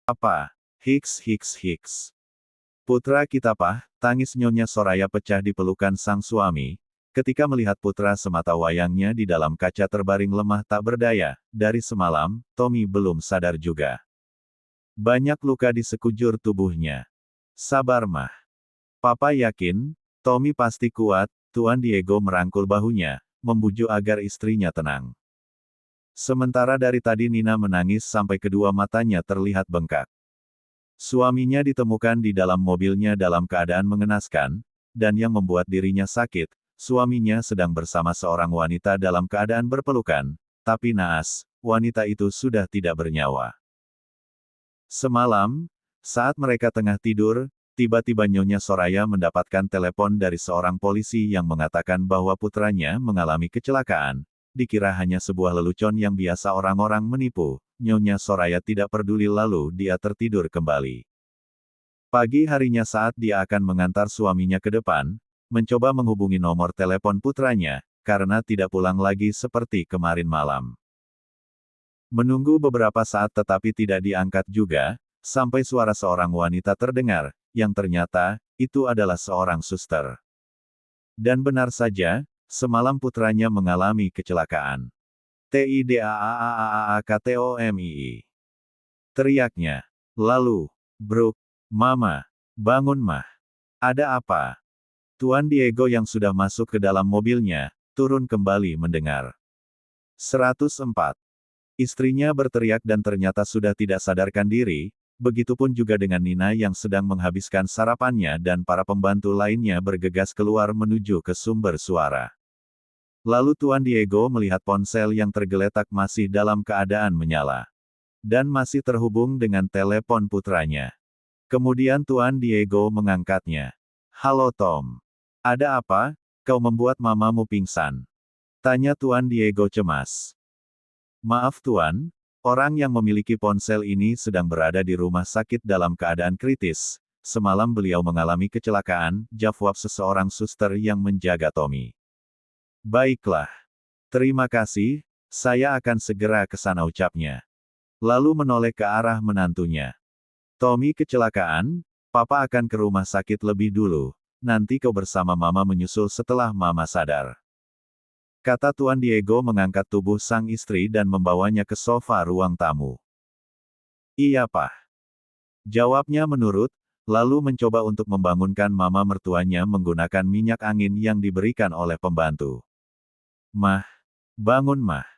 Apa? Hiks hiks hiks. Putra kita Pah, tangis Nyonya Soraya pecah di pelukan sang suami, ketika melihat putra semata wayangnya di dalam kaca terbaring lemah tak berdaya. Dari semalam, Tommy belum sadar juga. Banyak luka di sekujur tubuhnya. Sabar Mah. Papa yakin, Tommy pasti kuat. Tuan Diego merangkul bahunya, membujuk agar istrinya tenang. Sementara dari tadi Nina menangis sampai kedua matanya terlihat bengkak. Suaminya ditemukan di dalam mobilnya dalam keadaan mengenaskan, dan yang membuat dirinya sakit, suaminya sedang bersama seorang wanita dalam keadaan berpelukan, tapi naas, wanita itu sudah tidak bernyawa. Semalam, saat mereka tengah tidur, tiba-tiba Nyonya Soraya mendapatkan telepon dari seorang polisi yang mengatakan bahwa putranya mengalami kecelakaan. Dikira hanya sebuah lelucon yang biasa orang-orang menipu, Nyonya Soraya tidak peduli lalu dia tertidur kembali. Pagi harinya saat dia akan mengantar suaminya ke depan, mencoba menghubungi nomor telepon putranya, karena tidak pulang lagi seperti kemarin malam. Menunggu beberapa saat tetapi tidak diangkat juga, sampai suara seorang wanita terdengar, yang ternyata, itu adalah seorang suster. Dan benar saja, semalam putranya mengalami kecelakaan. TIDAAAAAKTOMII. Teriaknya. Lalu, Brooke, Mama, bangun Mah. Ada apa? Tuan Diego yang sudah masuk ke dalam mobilnya, turun kembali mendengar. 104. Istrinya berteriak dan ternyata sudah tidak sadarkan diri, begitupun juga dengan Nina yang sedang menghabiskan sarapannya dan para pembantu lainnya bergegas keluar menuju ke sumber suara. Lalu Tuan Diego melihat ponsel yang tergeletak masih dalam keadaan menyala. Dan masih terhubung dengan telepon putranya. Kemudian Tuan Diego mengangkatnya. Halo Tom. Ada apa? Kau membuat mamamu pingsan. Tanya Tuan Diego cemas. Maaf Tuan, orang yang memiliki ponsel ini sedang berada di rumah sakit dalam keadaan kritis. Semalam beliau mengalami kecelakaan, jawab seseorang suster yang menjaga Tommy. Baiklah. Terima kasih, saya akan segera ke sana ucapnya. Lalu menoleh ke arah menantunya. Tommy kecelakaan, Papa akan ke rumah sakit lebih dulu, nanti kau bersama Mama menyusul setelah Mama sadar. Kata Tuan Diego mengangkat tubuh sang istri dan membawanya ke sofa ruang tamu. Iya Pak. Jawabnya menurut, lalu mencoba untuk membangunkan mama mertuanya menggunakan minyak angin yang diberikan oleh pembantu. Mah, bangun Mah.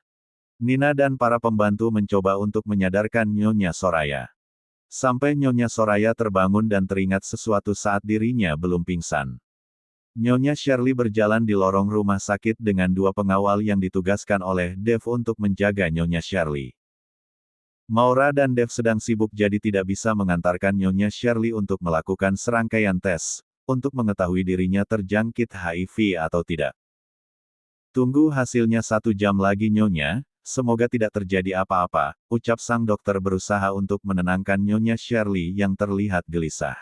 Nina dan para pembantu mencoba untuk menyadarkan Nyonya Soraya. Sampai Nyonya Soraya terbangun dan teringat sesuatu saat dirinya belum pingsan. Nyonya Shirley berjalan di lorong rumah sakit dengan dua pengawal yang ditugaskan oleh Dave untuk menjaga Nyonya Shirley. Maura dan Dave sedang sibuk jadi tidak bisa mengantarkan Nyonya Shirley untuk melakukan serangkaian tes, untuk mengetahui dirinya terjangkit HIV atau tidak. Tunggu hasilnya 1 jam lagi Nyonya, semoga tidak terjadi apa-apa, ucap sang dokter berusaha untuk menenangkan Nyonya Shirley yang terlihat gelisah.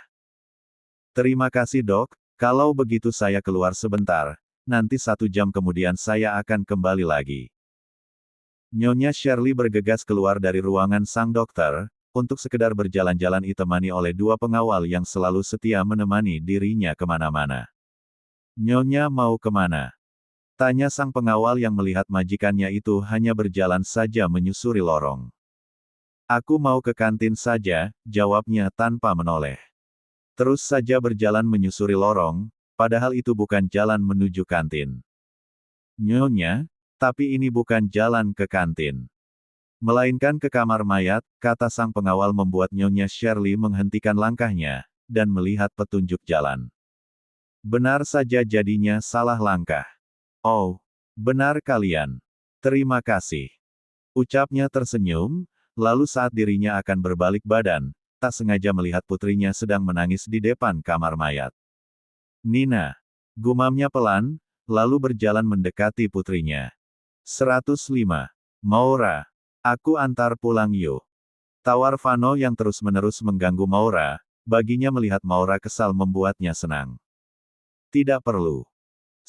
Terima kasih dok, kalau begitu saya keluar sebentar, nanti 1 jam kemudian saya akan kembali lagi. Nyonya Shirley bergegas keluar dari ruangan sang dokter, untuk sekedar berjalan-jalan ditemani oleh dua pengawal yang selalu setia menemani dirinya kemana-mana. Nyonya mau kemana? Tanya sang pengawal yang melihat majikannya itu hanya berjalan saja menyusuri lorong. Aku mau ke kantin saja, jawabnya tanpa menoleh. Terus saja berjalan menyusuri lorong, padahal itu bukan jalan menuju kantin. Nyonya, tapi ini bukan jalan ke kantin. Melainkan ke kamar mayat, kata sang pengawal membuat Nyonya Shirley menghentikan langkahnya, dan melihat petunjuk jalan. Benar saja jadinya salah langkah. Oh, benar kalian. Terima kasih. Ucapnya tersenyum, lalu saat dirinya akan berbalik badan, tak sengaja melihat putrinya sedang menangis di depan kamar mayat. Nina. Gumamnya pelan, lalu berjalan mendekati putrinya. 105. Maura. Aku antar pulang yuk. Tawar Vano yang terus-menerus mengganggu Maura, baginya melihat Maura kesal membuatnya senang. Tidak perlu.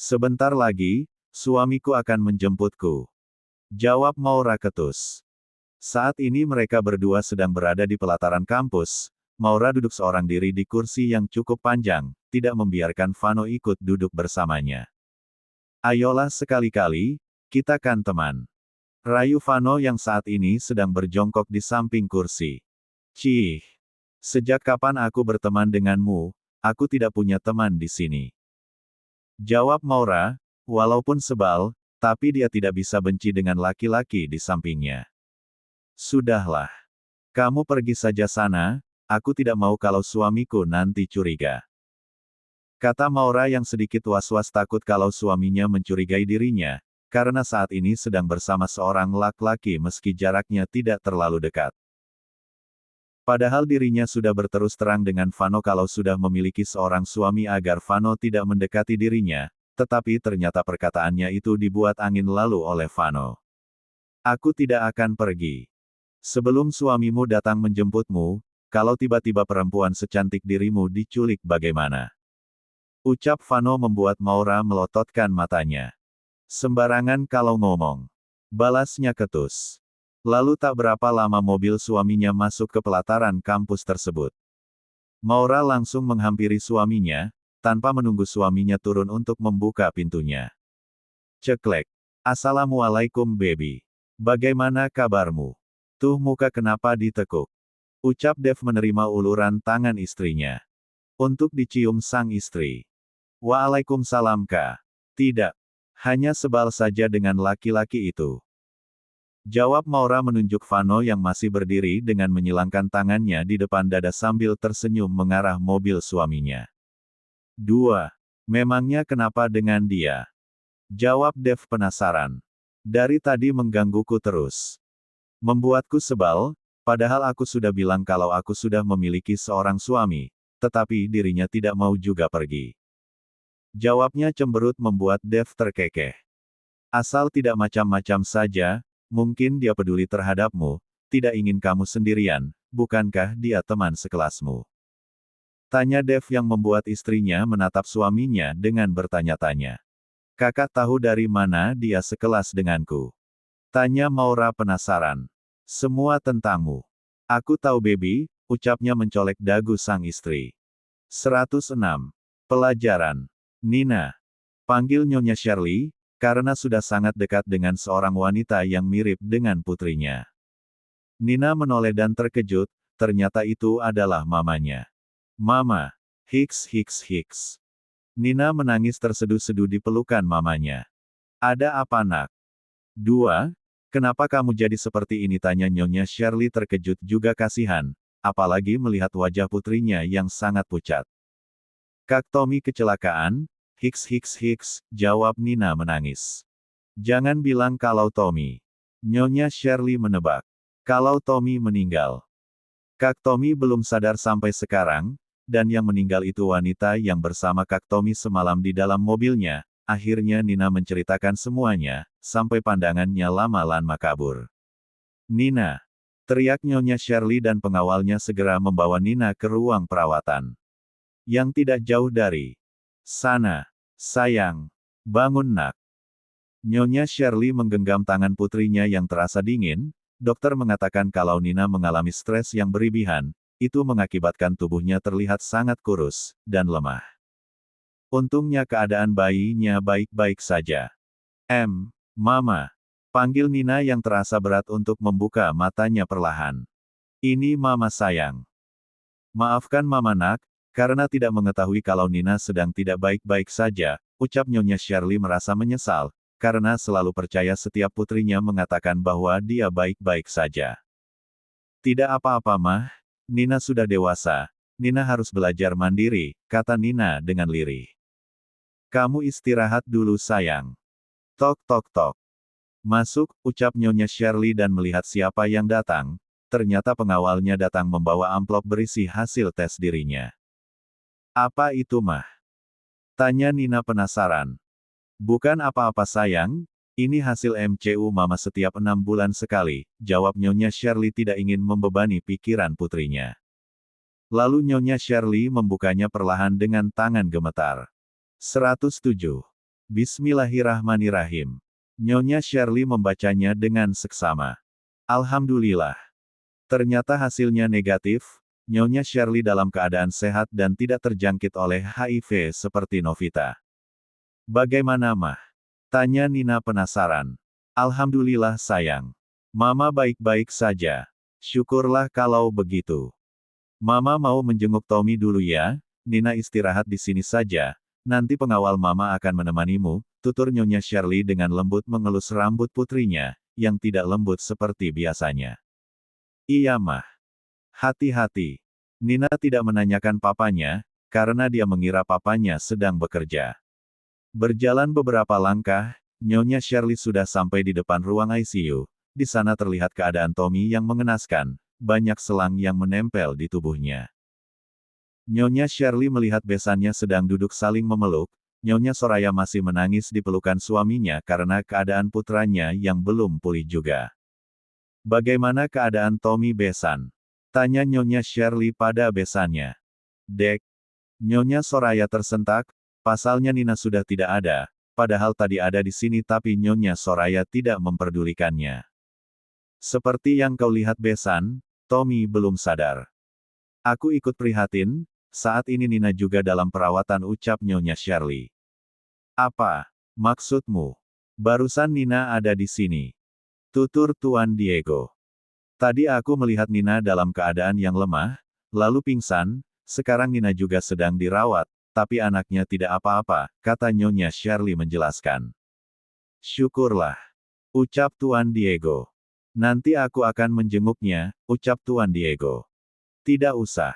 Sebentar lagi, suamiku akan menjemputku. Jawab Maura ketus. Saat ini mereka berdua sedang berada di pelataran kampus. Maura duduk seorang diri di kursi yang cukup panjang, tidak membiarkan Vano ikut duduk bersamanya. Ayolah sekali-kali, kita kan teman. Rayu Vano yang saat ini sedang berjongkok di samping kursi. Cih. Sejak kapan aku berteman denganmu? Aku tidak punya teman di sini. Jawab Maura, walaupun sebal, tapi dia tidak bisa benci dengan laki-laki di sampingnya. Sudahlah. Kamu pergi saja sana, aku tidak mau kalau suamiku nanti curiga. Kata Maura yang sedikit was-was takut kalau suaminya mencurigai dirinya, karena saat ini sedang bersama seorang laki-laki meski jaraknya tidak terlalu dekat. Padahal dirinya sudah berterus terang dengan Vano kalau sudah memiliki seorang suami agar Vano tidak mendekati dirinya, tetapi ternyata perkataannya itu dibuat angin lalu oleh Vano. Aku tidak akan pergi. Sebelum suamimu datang menjemputmu, kalau tiba-tiba perempuan secantik dirimu diculik bagaimana? Ucap Vano membuat Maura melototkan matanya. Sembarangan kalau ngomong. Balasnya ketus. Lalu tak berapa lama mobil suaminya masuk ke pelataran kampus tersebut. Maura langsung menghampiri suaminya, tanpa menunggu suaminya turun untuk membuka pintunya. Ceklek. Assalamualaikum baby. Bagaimana kabarmu? Tuh muka kenapa ditekuk? Ucap Dev menerima uluran tangan istrinya. Untuk dicium sang istri. Waalaikumsalam kak. Tidak. Hanya sebal saja dengan laki-laki itu. Jawab Maura menunjuk Vano yang masih berdiri dengan menyilangkan tangannya di depan dada sambil tersenyum mengarah mobil suaminya. 2. Memangnya kenapa dengan dia? Jawab Dev penasaran. Dari tadi menggangguku terus. Membuatku sebal, padahal aku sudah bilang kalau aku sudah memiliki seorang suami, tetapi dirinya tidak mau juga pergi. Jawabnya cemberut membuat Dev terkekeh. Asal tidak macam-macam saja, mungkin dia peduli terhadapmu, tidak ingin kamu sendirian, bukankah dia teman sekelasmu? Tanya Dev yang membuat istrinya menatap suaminya dengan bertanya-tanya. Kakak tahu dari mana dia sekelas denganku? Tanya Maura penasaran. Semua tentangmu. Aku tahu baby, ucapnya mencolek dagu sang istri. 106. Pelajaran. Nina. Panggil Nyonya Shirley, karena sudah sangat dekat dengan seorang wanita yang mirip dengan putrinya. Nina menoleh dan terkejut, ternyata itu adalah mamanya. Mama. Hiks hiks hiks. Nina menangis terseduh-seduh di pelukan mamanya. Ada apa nak? 2. Kenapa kamu jadi seperti ini? Tanya Nyonya Shirley terkejut juga kasihan, apalagi melihat wajah putrinya yang sangat pucat. Kak Tommy kecelakaan? Hiks hiks hiks, jawab Nina menangis. Jangan bilang kalau Tommy. Nyonya Shirley menebak. Kalau Tommy meninggal. Kak Tommy belum sadar sampai sekarang, dan yang meninggal itu wanita yang bersama Kak Tommy semalam di dalam mobilnya. Akhirnya Nina menceritakan semuanya, sampai pandangannya lama-lama kabur. Nina. Teriak Nyonya Shirley dan pengawalnya segera membawa Nina ke ruang perawatan. Yang tidak jauh dari sana. Sayang. Bangun nak. Nyonya Shirley menggenggam tangan putrinya yang terasa dingin. Dokter mengatakan kalau Nina mengalami stres yang berlebihan, itu mengakibatkan tubuhnya terlihat sangat kurus dan lemah. Untungnya keadaan bayinya baik-baik saja. Mama. Panggil Nina yang terasa berat untuk membuka matanya perlahan. Ini mama sayang. Maafkan mama nak, karena tidak mengetahui kalau Nina sedang tidak baik-baik saja, ucap Nyonya Shirley merasa menyesal, karena selalu percaya setiap putrinya mengatakan bahwa dia baik-baik saja. Tidak apa-apa mah, Nina sudah dewasa, Nina harus belajar mandiri, kata Nina dengan lirih. Kamu istirahat dulu sayang. Tok tok tok. Masuk, ucap Nyonya Shirley dan melihat siapa yang datang, ternyata pengawalnya datang membawa amplop berisi hasil tes dirinya. Apa itu mah? Tanya Nina penasaran. Bukan apa-apa sayang, ini hasil MCU mama setiap 6 bulan sekali, jawab Nyonya Shirley tidak ingin membebani pikiran putrinya. Lalu Nyonya Shirley membukanya perlahan dengan tangan gemetar. 107. Bismillahirrahmanirrahim. Nyonya Shirley membacanya dengan seksama. Alhamdulillah. Ternyata hasilnya negatif, Nyonya Shirley dalam keadaan sehat dan tidak terjangkit oleh HIV seperti Novita. Bagaimana mah? Tanya Nina penasaran. Alhamdulillah sayang. Mama baik-baik saja. Syukurlah kalau begitu. Mama mau menjenguk Tommy dulu ya, Nina istirahat di sini saja, nanti pengawal Mama akan menemanimu, tutur Nyonya Shirley dengan lembut mengelus rambut putrinya, yang tidak lembut seperti biasanya. Iya mah. Hati-hati. Nina tidak menanyakan papanya, karena dia mengira papanya sedang bekerja. Berjalan beberapa langkah, Nyonya Shirley sudah sampai di depan ruang ICU. Di sana terlihat keadaan Tommy yang mengenaskan, banyak selang yang menempel di tubuhnya. Nyonya Shirley melihat besannya sedang duduk saling memeluk, Nyonya Soraya masih menangis di pelukan suaminya karena keadaan putranya yang belum pulih juga. Bagaimana keadaan Tommy besan? Tanya Nyonya Shirley pada besannya. Dek. Nyonya Soraya tersentak, pasalnya Nina sudah tidak ada, padahal tadi ada di sini tapi Nyonya Soraya tidak memperdulikannya. Seperti yang kau lihat besan, Tommy belum sadar. Aku ikut prihatin, saat ini Nina juga dalam perawatan ucap Nyonya Shirley. Apa maksudmu? Barusan Nina ada di sini. Tutur Tuan Diego. Tadi aku melihat Nina dalam keadaan yang lemah, lalu pingsan, sekarang Nina juga sedang dirawat, tapi anaknya tidak apa-apa, kata Nyonya Shirley menjelaskan. Syukurlah. Ucap Tuan Diego. Nanti aku akan menjenguknya, ucap Tuan Diego. Tidak usah.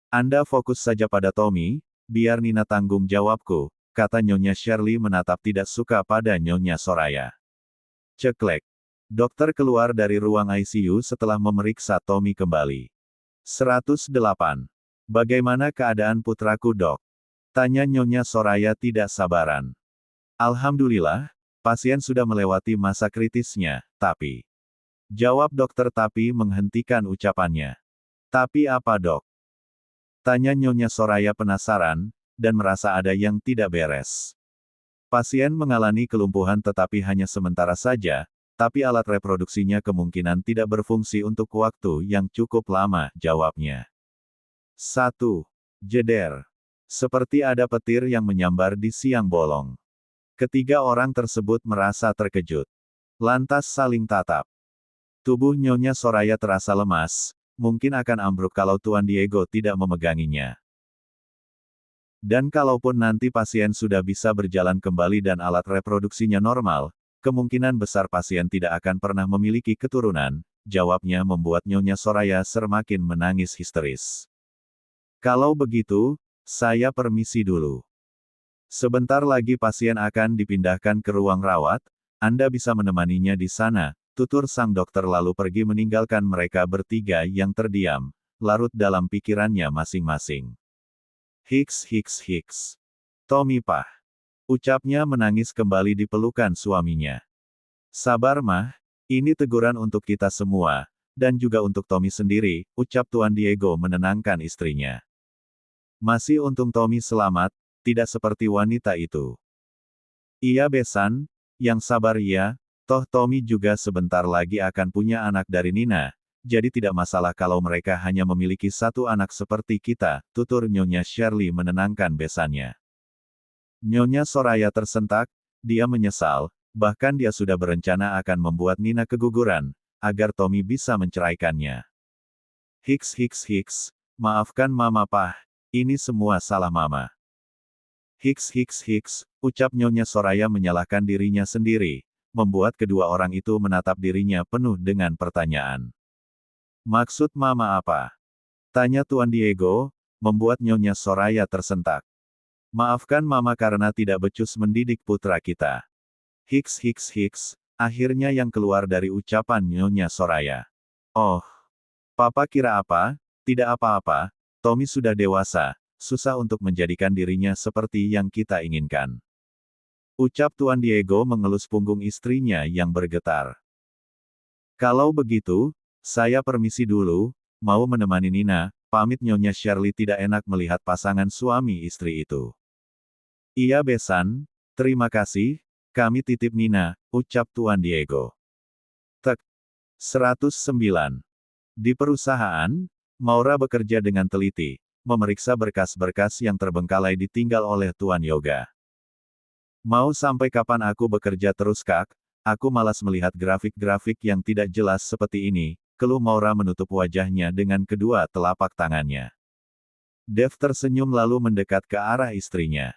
Anda fokus saja pada Tommy, biar Nina tanggung jawabku, kata Nyonya Shirley menatap tidak suka pada Nyonya Soraya. Ceklek. Dokter keluar dari ruang ICU setelah memeriksa Tommy kembali. 108. Bagaimana keadaan putraku dok? Tanya Nyonya Soraya tidak sabaran. Alhamdulillah, pasien sudah melewati masa kritisnya, tapi... Jawab dokter tapi menghentikan ucapannya. Tapi apa dok? Tanya Nyonya Soraya penasaran, dan merasa ada yang tidak beres. Pasien mengalami kelumpuhan tetapi hanya sementara saja, tapi alat reproduksinya kemungkinan tidak berfungsi untuk waktu yang cukup lama, jawabnya. 1. Jeder. Seperti ada petir yang menyambar di siang bolong. Ketiga orang tersebut merasa terkejut. Lantas saling tatap. Tubuh Nyonya Soraya terasa lemas, mungkin akan ambruk kalau Tuan Diego tidak memeganginya. Dan kalaupun nanti pasien sudah bisa berjalan kembali dan alat reproduksinya normal, kemungkinan besar pasien tidak akan pernah memiliki keturunan, jawabnya membuat Nyonya Soraya semakin menangis histeris. Kalau begitu, saya permisi dulu. Sebentar lagi pasien akan dipindahkan ke ruang rawat, Anda bisa menemaninya di sana, tutur sang dokter lalu pergi meninggalkan mereka bertiga yang terdiam, larut dalam pikirannya masing-masing. Hiks. Tommy Pah. Ucapnya menangis kembali di pelukan suaminya. Sabar mah, ini teguran untuk kita semua, dan juga untuk Tommy sendiri, ucap Tuan Diego menenangkan istrinya. Masih untung Tommy selamat, tidak seperti wanita itu. Iya besan, yang sabar ya, toh Tommy juga sebentar lagi akan punya anak dari Nina, jadi tidak masalah kalau mereka hanya memiliki satu anak seperti kita, tutur Nyonya Shirley menenangkan besannya. Nyonya Soraya tersentak, dia menyesal, bahkan dia sudah berencana akan membuat Nina keguguran, agar Tommy bisa menceraikannya. Hiks, maafkan Mama Pah, ini semua salah Mama. Hiks, ucap Nyonya Soraya menyalahkan dirinya sendiri, membuat kedua orang itu menatap dirinya penuh dengan pertanyaan. Maksud Mama apa? Tanya Tuan Diego, membuat Nyonya Soraya tersentak. Maafkan Mama karena tidak becus mendidik putra kita. Hiks, akhirnya yang keluar dari ucapan Nyonya Soraya. Oh, Papa kira apa? Tidak apa-apa, Tommy sudah dewasa, susah untuk menjadikan dirinya seperti yang kita inginkan. Ucap Tuan Diego mengelus punggung istrinya yang bergetar. Kalau begitu, saya permisi dulu, mau menemani Nina, pamit Nyonya Shirley tidak enak melihat pasangan suami istri itu. Iya besan, terima kasih, kami titip Nina, ucap Tuan Diego. Tek. 109. Di perusahaan, Maura bekerja dengan teliti, memeriksa berkas-berkas yang terbengkalai ditinggal oleh Tuan Yoga. Mau sampai kapan aku bekerja terus, Kak? Aku malas melihat grafik-grafik yang tidak jelas seperti ini, keluh Maura menutup wajahnya dengan kedua telapak tangannya. Dev tersenyum lalu mendekat ke arah istrinya.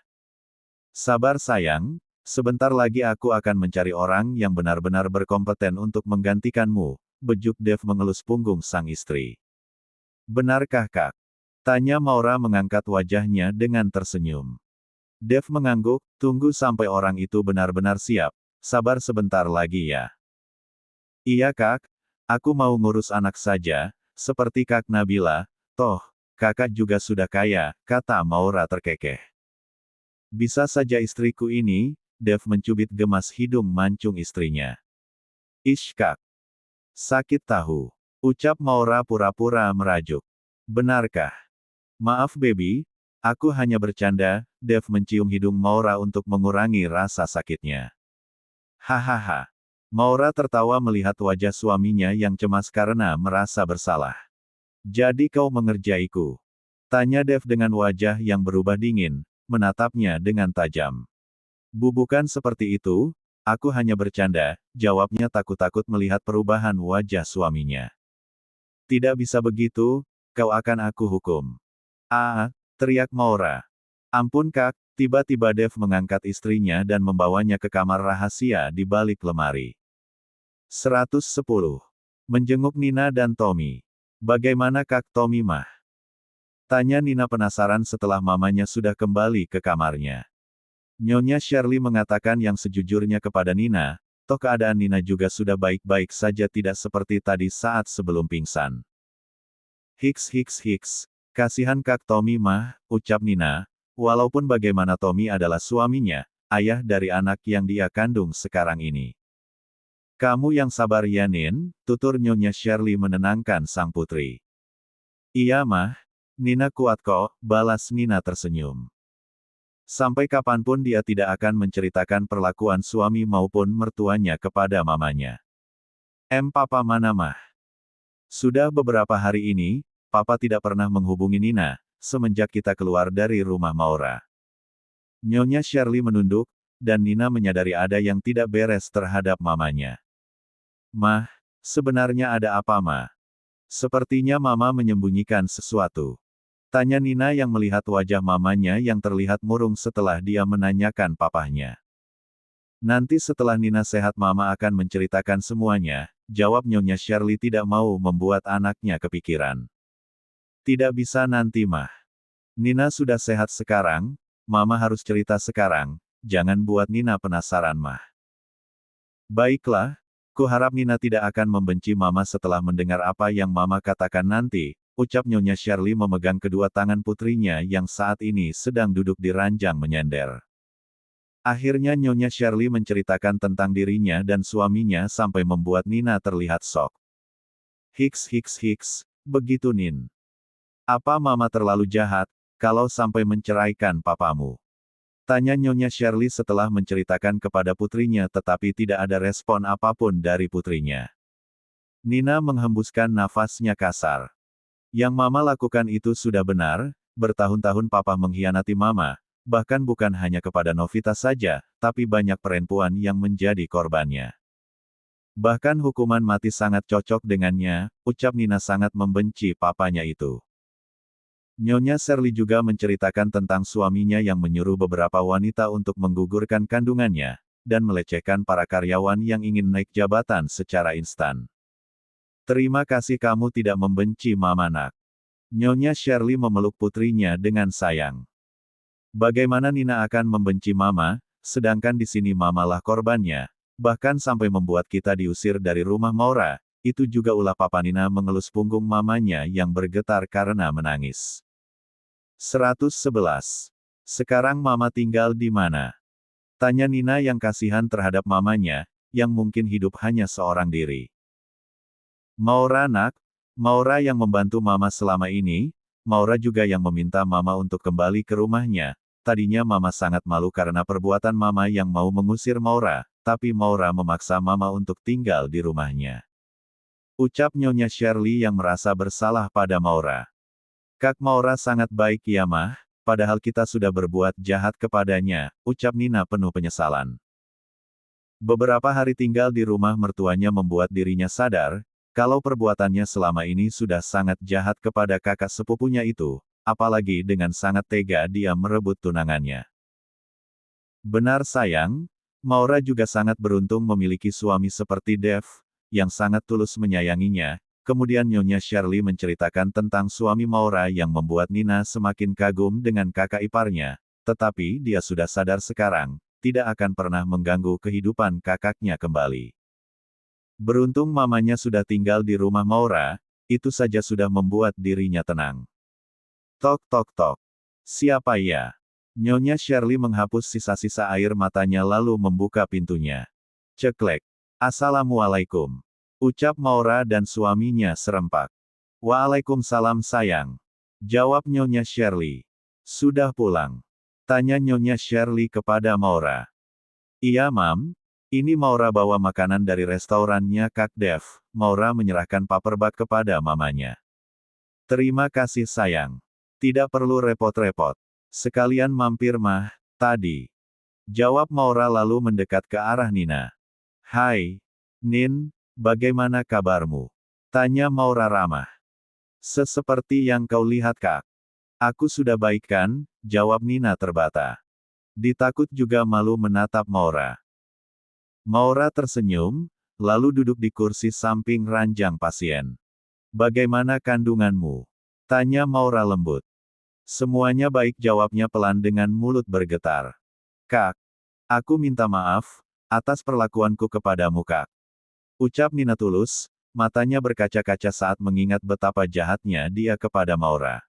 Sabar sayang, sebentar lagi aku akan mencari orang yang benar-benar berkompeten untuk menggantikanmu, bejuk Dev mengelus punggung sang istri. Benarkah, Kak? Tanya Maura mengangkat wajahnya dengan tersenyum. Dev mengangguk, tunggu sampai orang itu benar-benar siap, sabar sebentar lagi ya. Iya Kak, aku mau ngurus anak saja, seperti Kak Nabila, toh, kakak juga sudah kaya, kata Maura terkekeh. Bisa saja istriku ini, Dev mencubit gemas hidung mancung istrinya. Ish Kak. Sakit tahu. Ucap Maura pura-pura merajuk. Benarkah? Maaf baby, aku hanya bercanda, Dev mencium hidung Maura untuk mengurangi rasa sakitnya. Hahaha. Maura tertawa melihat wajah suaminya yang cemas karena merasa bersalah. Jadi kau mengerjaiku? Tanya Dev dengan wajah yang berubah dingin, menatapnya dengan tajam. Bukan seperti itu, aku hanya bercanda, jawabnya takut-takut melihat perubahan wajah suaminya. Tidak bisa begitu, kau akan aku hukum. Ah, teriak Maura. Ampun Kak, tiba-tiba Dev mengangkat istrinya dan membawanya ke kamar rahasia di balik lemari. 110. Menjenguk Nina dan Tommy. Bagaimana Kak Tommy mah? Tanya Nina penasaran setelah mamanya sudah kembali ke kamarnya. Nyonya Shirley mengatakan yang sejujurnya kepada Nina, toh keadaan Nina juga sudah baik-baik saja tidak seperti tadi saat sebelum pingsan. Hiks. Kasihan Kak Tommy mah, ucap Nina, walaupun bagaimana Tommy adalah suaminya, ayah dari anak yang dia kandung sekarang ini. Kamu yang sabar ya Nin, tutur Nyonya Shirley menenangkan sang putri. Iya mah, Nina kuat kok, balas Nina tersenyum. Sampai kapanpun dia tidak akan menceritakan perlakuan suami maupun mertuanya kepada mamanya. Papa mana mah? Sudah beberapa hari ini, Papa tidak pernah menghubungi Nina, semenjak kita keluar dari rumah Maura. Nyonya Shirley menunduk, dan Nina menyadari ada yang tidak beres terhadap mamanya. Mah, sebenarnya ada apa mah? Sepertinya mama menyembunyikan sesuatu. Tanya Nina yang melihat wajah mamanya yang terlihat murung setelah dia menanyakan papahnya. Nanti setelah Nina sehat mama akan menceritakan semuanya, jawab Nyonya Shirley tidak mau membuat anaknya kepikiran. Tidak bisa nanti mah. Nina sudah sehat sekarang, mama harus cerita sekarang, jangan buat Nina penasaran mah. Baiklah, kuharap Nina tidak akan membenci mama setelah mendengar apa yang mama katakan nanti, ucap Nyonya Shirley memegang kedua tangan putrinya yang saat ini sedang duduk di ranjang menyender. Akhirnya Nyonya Shirley menceritakan tentang dirinya dan suaminya sampai membuat Nina terlihat shock. Hiks, begitu Nin. Apa mama terlalu jahat, kalau sampai menceraikan papamu? Tanya Nyonya Shirley setelah menceritakan kepada putrinya tetapi tidak ada respon apapun dari putrinya. Nina menghembuskan nafasnya kasar. Yang mama lakukan itu sudah benar, bertahun-tahun papa mengkhianati mama, bahkan bukan hanya kepada Novita saja, tapi banyak perempuan yang menjadi korbannya. Bahkan hukuman mati sangat cocok dengannya, ucap Nina sangat membenci papanya itu. Nyonya Shirley juga menceritakan tentang suaminya yang menyuruh beberapa wanita untuk menggugurkan kandungannya, dan melecehkan para karyawan yang ingin naik jabatan secara instan. Terima kasih kamu tidak membenci mama nak. Nyonya Shirley memeluk putrinya dengan sayang. Bagaimana Nina akan membenci mama, sedangkan di sini mamalah korbannya, bahkan sampai membuat kita diusir dari rumah Maura, itu juga ulah papa. Nina mengelus punggung mamanya yang bergetar karena menangis. 111. Sekarang mama tinggal di mana? Tanya Nina yang kasihan terhadap mamanya, yang mungkin hidup hanya seorang diri. Maura nak, Maura yang membantu mama selama ini, Maura juga yang meminta mama untuk kembali ke rumahnya. Tadinya mama sangat malu karena perbuatan mama yang mau mengusir Maura, tapi Maura memaksa mama untuk tinggal di rumahnya. Ucap Nyonya Shirley yang merasa bersalah pada Maura. Kak Maura sangat baik ya mah, padahal kita sudah berbuat jahat kepadanya, ucap Nina penuh penyesalan. Beberapa hari tinggal di rumah mertuanya membuat dirinya sadar, kalau perbuatannya selama ini sudah sangat jahat kepada kakak sepupunya itu, apalagi dengan sangat tega dia merebut tunangannya. Benar sayang, Maura juga sangat beruntung memiliki suami seperti Dev, yang sangat tulus menyayanginya. Kemudian Nyonya Shirley menceritakan tentang suami Maura yang membuat Nina semakin kagum dengan kakak iparnya, tetapi dia sudah sadar sekarang, tidak akan pernah mengganggu kehidupan kakaknya kembali. Beruntung mamanya sudah tinggal di rumah Maura, itu saja sudah membuat dirinya tenang. Tok tok tok. Siapa ya? Nyonya Shirley menghapus sisa-sisa air matanya lalu membuka pintunya. Ceklek. Assalamualaikum. Ucap Maura dan suaminya serempak. Waalaikumsalam sayang. Jawab Nyonya Shirley. Sudah pulang? Tanya Nyonya Shirley kepada Maura. Iya Mam. Ini Maura bawa makanan dari restorannya Kak Dev. Maura menyerahkan paperback kepada mamanya. Terima kasih sayang. Tidak perlu repot-repot. Sekalian mampir mah, tadi. Jawab Maura lalu mendekat ke arah Nina. Hai, Nin, bagaimana kabarmu? Tanya Maura ramah. Seperti yang kau lihat Kak. Aku sudah baik kan? Jawab Nina terbata. Ditakut juga malu menatap Maura. Maura tersenyum, lalu duduk di kursi samping ranjang pasien. Bagaimana kandunganmu? Tanya Maura lembut. Semuanya baik jawabnya pelan dengan mulut bergetar. Kak, aku minta maaf, atas perlakuanku kepadamu Kak. Ucap Nina tulus, matanya berkaca-kaca saat mengingat betapa jahatnya dia kepada Maura.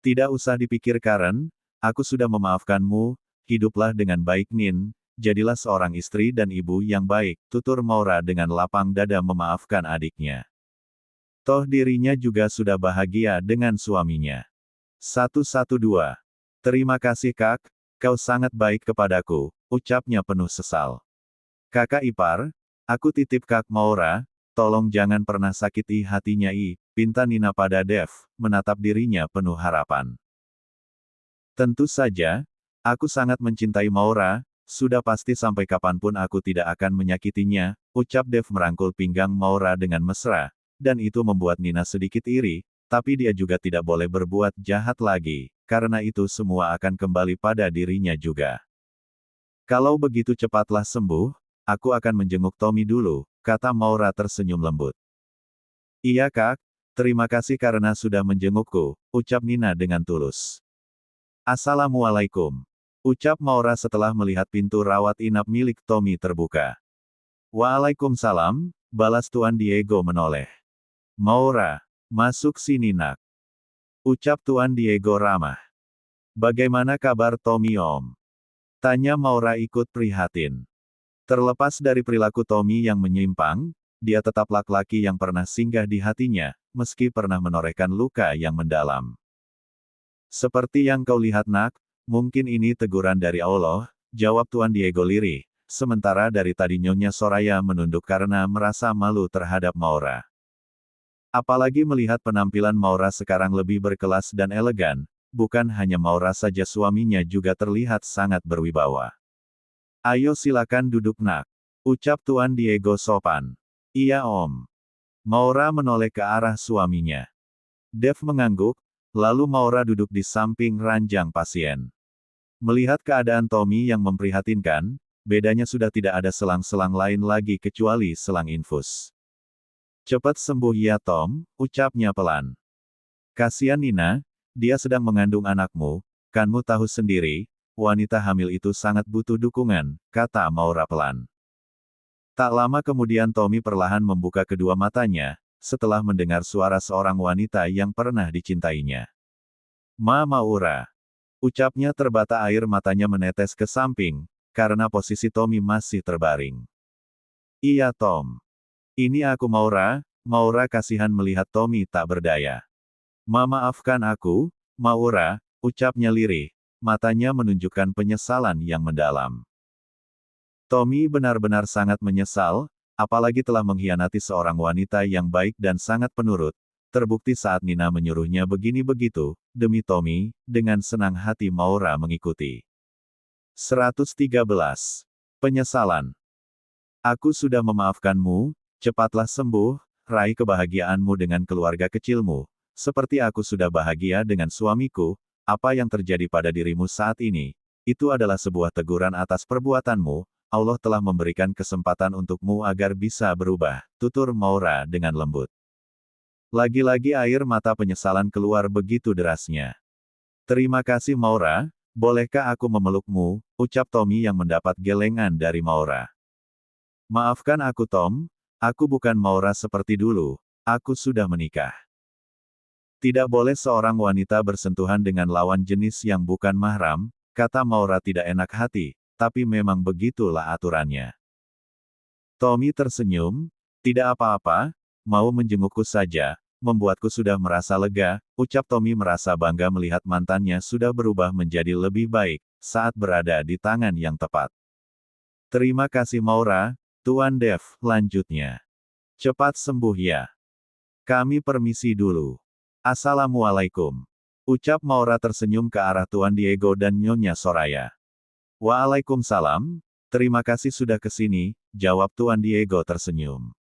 Tidak usah dipikir Karen, aku sudah memaafkanmu, hiduplah dengan baik Nin, jadilah seorang istri dan ibu yang baik, tutur Maura dengan lapang dada memaafkan adiknya. Toh dirinya juga sudah bahagia dengan suaminya. 112. Terima kasih Kak, kau sangat baik kepadaku, ucapnya penuh sesal. Kakak ipar, aku titip Kak Maura, tolong jangan pernah sakiti hatinya pinta Nina pada Dev, menatap dirinya penuh harapan. Tentu saja, aku sangat mencintai Maura, sudah pasti sampai kapanpun aku tidak akan menyakitinya, ucap Dev merangkul pinggang Maura dengan mesra, dan itu membuat Nina sedikit iri, tapi dia juga tidak boleh berbuat jahat lagi, karena itu semua akan kembali pada dirinya juga. Kalau begitu cepatlah sembuh, aku akan menjenguk Tommy dulu, kata Maura tersenyum lembut. Iya Kak, terima kasih karena sudah menjengukku, ucap Nina dengan tulus. Assalamualaikum. Ucap Maura setelah melihat pintu rawat inap milik Tommy terbuka. Waalaikumsalam, balas Tuan Diego menoleh. Maura, masuk sini nak. Ucap Tuan Diego ramah. Bagaimana kabar Tommy Om? Tanya Maura ikut prihatin. Terlepas dari perilaku Tommy yang menyimpang, dia tetap laki-laki yang pernah singgah di hatinya, meski pernah menorehkan luka yang mendalam. Seperti yang kau lihat nak, mungkin ini teguran dari Allah, jawab Tuan Diego lirih, sementara dari tadi Nyonya Soraya menunduk karena merasa malu terhadap Maura. Apalagi melihat penampilan Maura sekarang lebih berkelas dan elegan, bukan hanya Maura saja suaminya juga terlihat sangat berwibawa. Ayo silakan duduk nak. Ucap Tuan Diego sopan. Iya om. Maura menoleh ke arah suaminya. Dev mengangguk, lalu Maura duduk di samping ranjang pasien. Melihat keadaan Tommy yang memprihatinkan, bedanya sudah tidak ada selang-selang lain lagi kecuali selang infus. Cepat sembuh ya Tom, ucapnya pelan. Kasihan Nina, dia sedang mengandung anakmu, kanmu tahu sendiri, wanita hamil itu sangat butuh dukungan, kata Maura pelan. Tak lama kemudian Tommy perlahan membuka kedua matanya, setelah mendengar suara seorang wanita yang pernah dicintainya. Maura. Ucapnya terbata air matanya menetes ke samping, karena posisi Tommy masih terbaring. Iya Tom. Ini aku Maura, Maura kasihan melihat Tommy tak berdaya. Maafkan aku, Maura, ucapnya lirih, matanya menunjukkan penyesalan yang mendalam. Tommy benar-benar sangat menyesal, apalagi telah mengkhianati seorang wanita yang baik dan sangat penurut. Terbukti saat Nina menyuruhnya begini begitu, demi Tommy, dengan senang hati Maura mengikuti. 113. Penyesalan. Aku sudah memaafkanmu, cepatlah sembuh, raih kebahagiaanmu dengan keluarga kecilmu. Seperti aku sudah bahagia dengan suamiku, apa yang terjadi pada dirimu saat ini, itu adalah sebuah teguran atas perbuatanmu, Allah telah memberikan kesempatan untukmu agar bisa berubah, tutur Maura dengan lembut. Lagi-lagi air mata penyesalan keluar begitu derasnya. Terima kasih Maura, bolehkah aku memelukmu, ucap Tommy yang mendapat gelengan dari Maura. Maafkan aku Tom, aku bukan Maura seperti dulu, aku sudah menikah. Tidak boleh seorang wanita bersentuhan dengan lawan jenis yang bukan mahram, kata Maura tidak enak hati, tapi memang begitulah aturannya. Tommy tersenyum, tidak apa-apa, mau menjengukku saja, membuatku sudah merasa lega, ucap Tommy merasa bangga melihat mantannya sudah berubah menjadi lebih baik, saat berada di tangan yang tepat. Terima kasih Maura, Tuan Dev, lanjutnya. Cepat sembuh ya. Kami permisi dulu. Assalamualaikum. Ucap Maura tersenyum ke arah Tuan Diego dan Nyonya Soraya. Waalaikumsalam, terima kasih sudah kesini, jawab Tuan Diego tersenyum.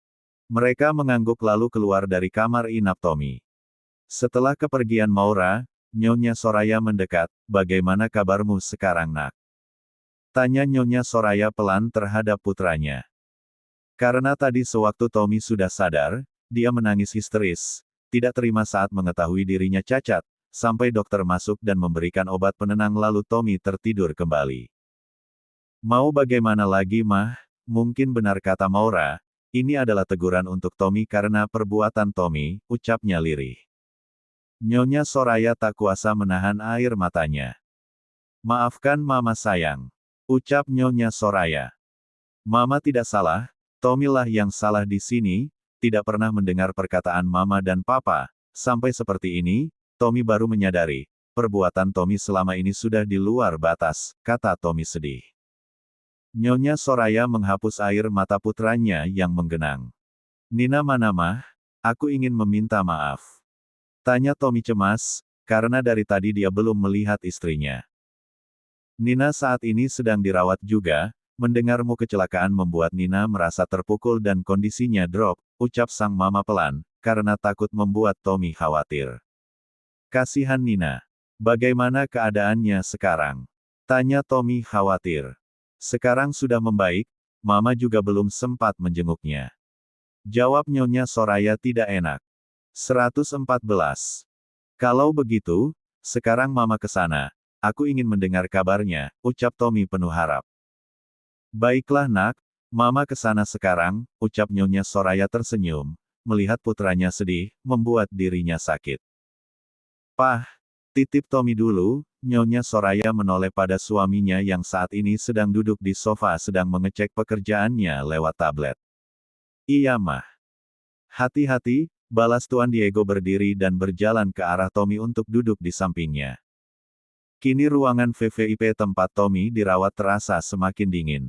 Mereka mengangguk lalu keluar dari kamar inap Tommy. Setelah kepergian Maura, Nyonya Soraya mendekat, bagaimana kabarmu sekarang nak? Tanya Nyonya Soraya pelan terhadap putranya. Karena tadi sewaktu Tommy sudah sadar, dia menangis histeris, tidak terima saat mengetahui dirinya cacat, sampai dokter masuk dan memberikan obat penenang lalu Tommy tertidur kembali. Mau bagaimana lagi mah, mungkin benar kata Maura, ini adalah teguran untuk Tommy karena perbuatan Tommy, ucapnya lirih. Nyonya Soraya tak kuasa menahan air matanya. Maafkan Mama sayang, ucap Nyonya Soraya. Mama tidak salah, Tommy lah yang salah di sini, tidak pernah mendengar perkataan Mama dan Papa, sampai seperti ini, Tommy baru menyadari, perbuatan Tommy selama ini sudah di luar batas, kata Tommy sedih. Nyonya Soraya menghapus air mata putranya yang menggenang. Nina mana mah? Aku ingin meminta maaf. Tanya Tommy cemas, karena dari tadi dia belum melihat istrinya. Nina saat ini sedang dirawat juga, mendengarmu kecelakaan membuat Nina merasa terpukul dan kondisinya drop, ucap sang mama pelan, karena takut membuat Tommy khawatir. Kasihan Nina. Bagaimana keadaannya sekarang? Tanya Tommy khawatir. Sekarang sudah membaik, Mama juga belum sempat menjenguknya. Jawab Nyonya Soraya tidak enak. 114. Kalau begitu, sekarang Mama ke sana. Aku ingin mendengar kabarnya, ucap Tommy penuh harap. Baiklah nak, Mama ke sana sekarang, ucap Nyonya Soraya tersenyum, melihat putranya sedih, membuat dirinya sakit. Pah, titip Tommy dulu, Nyonya Soraya menoleh pada suaminya yang saat ini sedang duduk di sofa sedang mengecek pekerjaannya lewat tablet. Iya mah. Hati-hati, balas Tuan Diego berdiri dan berjalan ke arah Tommy untuk duduk di sampingnya. Kini ruangan VVIP tempat Tommy dirawat terasa semakin dingin.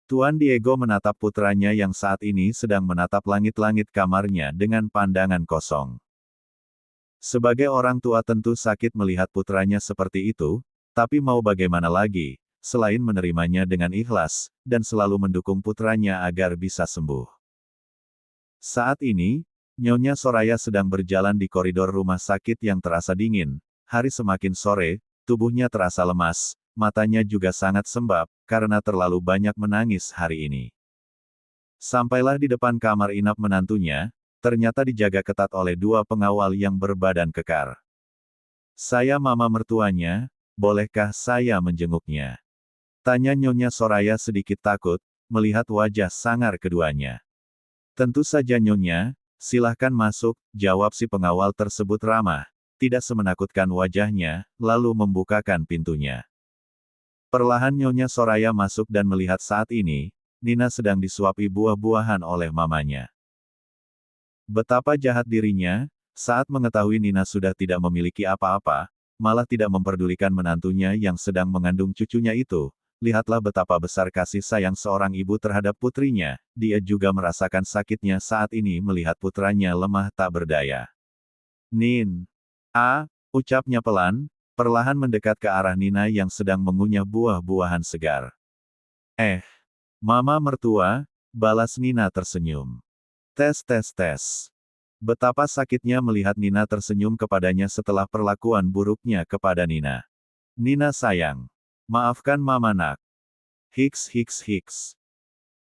Tuan Diego menatap putranya yang saat ini sedang menatap langit-langit kamarnya dengan pandangan kosong. Sebagai orang tua tentu sakit melihat putranya seperti itu, tapi mau bagaimana lagi, selain menerimanya dengan ikhlas, dan selalu mendukung putranya agar bisa sembuh. Saat ini, Nyonya Soraya sedang berjalan di koridor rumah sakit yang terasa dingin, hari semakin sore, tubuhnya terasa lemas, matanya juga sangat sembab, karena terlalu banyak menangis hari ini. Sampailah di depan kamar inap menantunya, ternyata dijaga ketat oleh dua pengawal yang berbadan kekar. Saya mama mertuanya, bolehkah saya menjenguknya? Tanya Nyonya Soraya sedikit takut, melihat wajah sangar keduanya. Tentu saja Nyonya, silahkan masuk, jawab si pengawal tersebut ramah, tidak semenakutkan wajahnya, lalu membukakan pintunya. Perlahan Nyonya Soraya masuk dan melihat saat ini, Nina sedang disuapi buah-buahan oleh mamanya. Betapa jahat dirinya, saat mengetahui Nina sudah tidak memiliki apa-apa, malah tidak memperdulikan menantunya yang sedang mengandung cucunya itu, lihatlah betapa besar kasih sayang seorang ibu terhadap putrinya, dia juga merasakan sakitnya saat ini melihat putranya lemah tak berdaya. Nin. Ucapnya pelan, perlahan mendekat ke arah Nina yang sedang mengunyah buah-buahan segar. Mama mertua, balas Nina tersenyum. Tes tes tes. Betapa sakitnya melihat Nina tersenyum kepadanya setelah perlakuan buruknya kepada Nina. Nina sayang. Maafkan Mama nak. Hiks hiks hiks.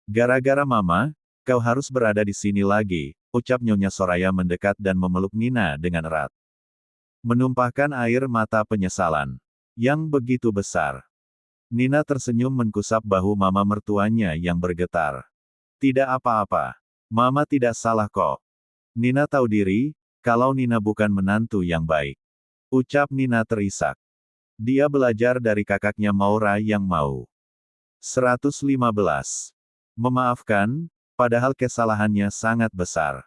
Gara-gara Mama, kau harus berada di sini lagi, ucap Nyonya Soraya mendekat dan memeluk Nina dengan erat. Menumpahkan air mata penyesalan. Yang begitu besar. Nina tersenyum mengusap bahu Mama mertuanya yang bergetar. Tidak apa-apa. Mama tidak salah kok. Nina tahu diri, kalau Nina bukan menantu yang baik. Ucap Nina terisak. Dia belajar dari kakaknya Maura yang mau. 115. Memaafkan, padahal kesalahannya sangat besar.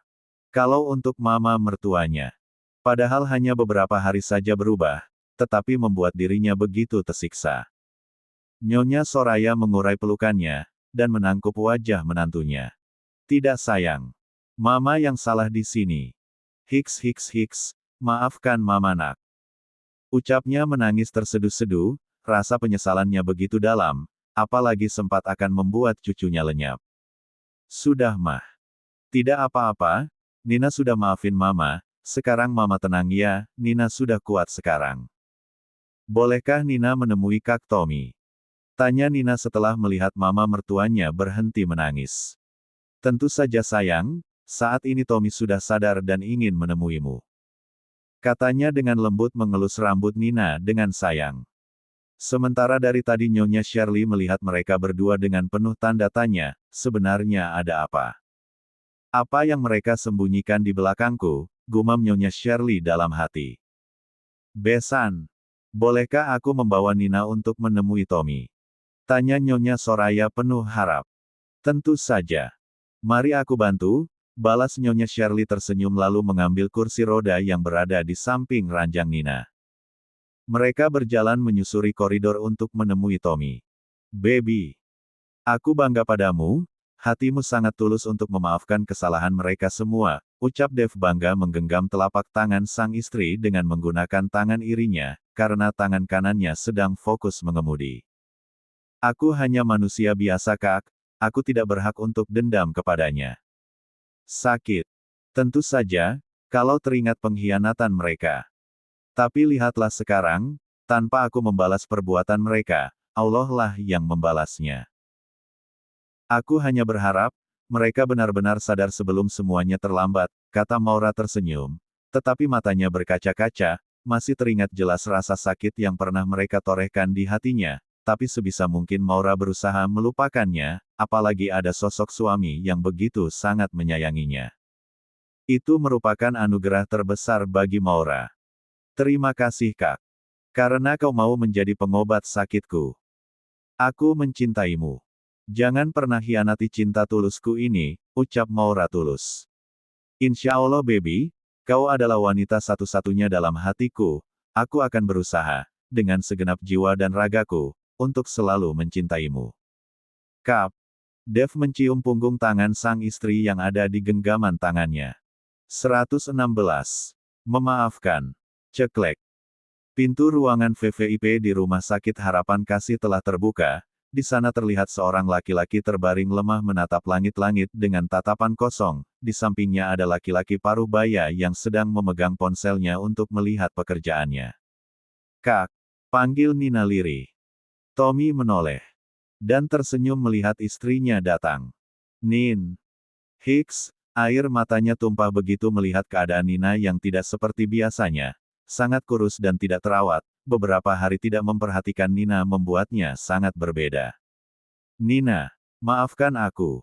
Kalau untuk Mama mertuanya. Padahal hanya beberapa hari saja berubah, tetapi membuat dirinya begitu tersiksa. Nyonya Soraya mengurai pelukannya, dan menangkup wajah menantunya. Tidak sayang. Mama yang salah di sini. Hiks hiks hiks, maafkan Mama nak. Ucapnya menangis terseduh-seduh, rasa penyesalannya begitu dalam, apalagi sempat akan membuat cucunya lenyap. Sudah mah. Tidak apa-apa, Nina sudah maafin Mama, sekarang Mama tenang ya, Nina sudah kuat sekarang. Bolehkah Nina menemui Kak Tommy? Tanya Nina setelah melihat Mama mertuanya berhenti menangis. Tentu saja sayang, saat ini Tommy sudah sadar dan ingin menemuimu. Katanya dengan lembut mengelus rambut Nina dengan sayang. Sementara dari tadi Nyonya Shirley melihat mereka berdua dengan penuh tanda tanya, sebenarnya ada apa? Apa yang mereka sembunyikan di belakangku, gumam Nyonya Shirley dalam hati. Besan, bolehkah aku membawa Nina untuk menemui Tommy? Tanya Nyonya Soraya penuh harap. Tentu saja. Mari aku bantu, balas Nyonya Shirley tersenyum lalu mengambil kursi roda yang berada di samping ranjang Nina. Mereka berjalan menyusuri koridor untuk menemui Tommy. Baby. Aku bangga padamu, hatimu sangat tulus untuk memaafkan kesalahan mereka semua, ucap Dev bangga menggenggam telapak tangan sang istri dengan menggunakan tangan irinya, karena tangan kanannya sedang fokus mengemudi. Aku hanya manusia biasa Kak, aku tidak berhak untuk dendam kepadanya. Sakit. Tentu saja, kalau teringat pengkhianatan mereka. Tapi lihatlah sekarang, tanpa aku membalas perbuatan mereka, Allah lah yang membalasnya. Aku hanya berharap, mereka benar-benar sadar sebelum semuanya terlambat, kata Maura tersenyum, tetapi matanya berkaca-kaca, masih teringat jelas rasa sakit yang pernah mereka torehkan di hatinya. Tapi sebisa mungkin Maura berusaha melupakannya, apalagi ada sosok suami yang begitu sangat menyayanginya. Itu merupakan anugerah terbesar bagi Maura. Terima kasih Kak. Karena kau mau menjadi pengobat sakitku. Aku mencintaimu. Jangan pernah hianati cinta tulusku ini, ucap Maura tulus. Insya Allah baby, kau adalah wanita satu-satunya dalam hatiku, aku akan berusaha, dengan segenap jiwa dan ragaku, untuk selalu mencintaimu. Kap. Dev mencium punggung tangan sang istri yang ada di genggaman tangannya. 116. Memaafkan. Ceklek. Pintu ruangan VVIP di Rumah Sakit Harapan Kasih telah terbuka, di sana terlihat seorang laki-laki terbaring lemah menatap langit-langit dengan tatapan kosong, di sampingnya ada laki-laki paruh baya yang sedang memegang ponselnya untuk melihat pekerjaannya. Kak. Panggil Nina lirih. Tommy menoleh. Dan tersenyum melihat istrinya datang. Nin. Hicks, air matanya tumpah begitu melihat keadaan Nina yang tidak seperti biasanya. Sangat kurus dan tidak terawat, beberapa hari tidak memperhatikan Nina membuatnya sangat berbeda. Nina, maafkan aku.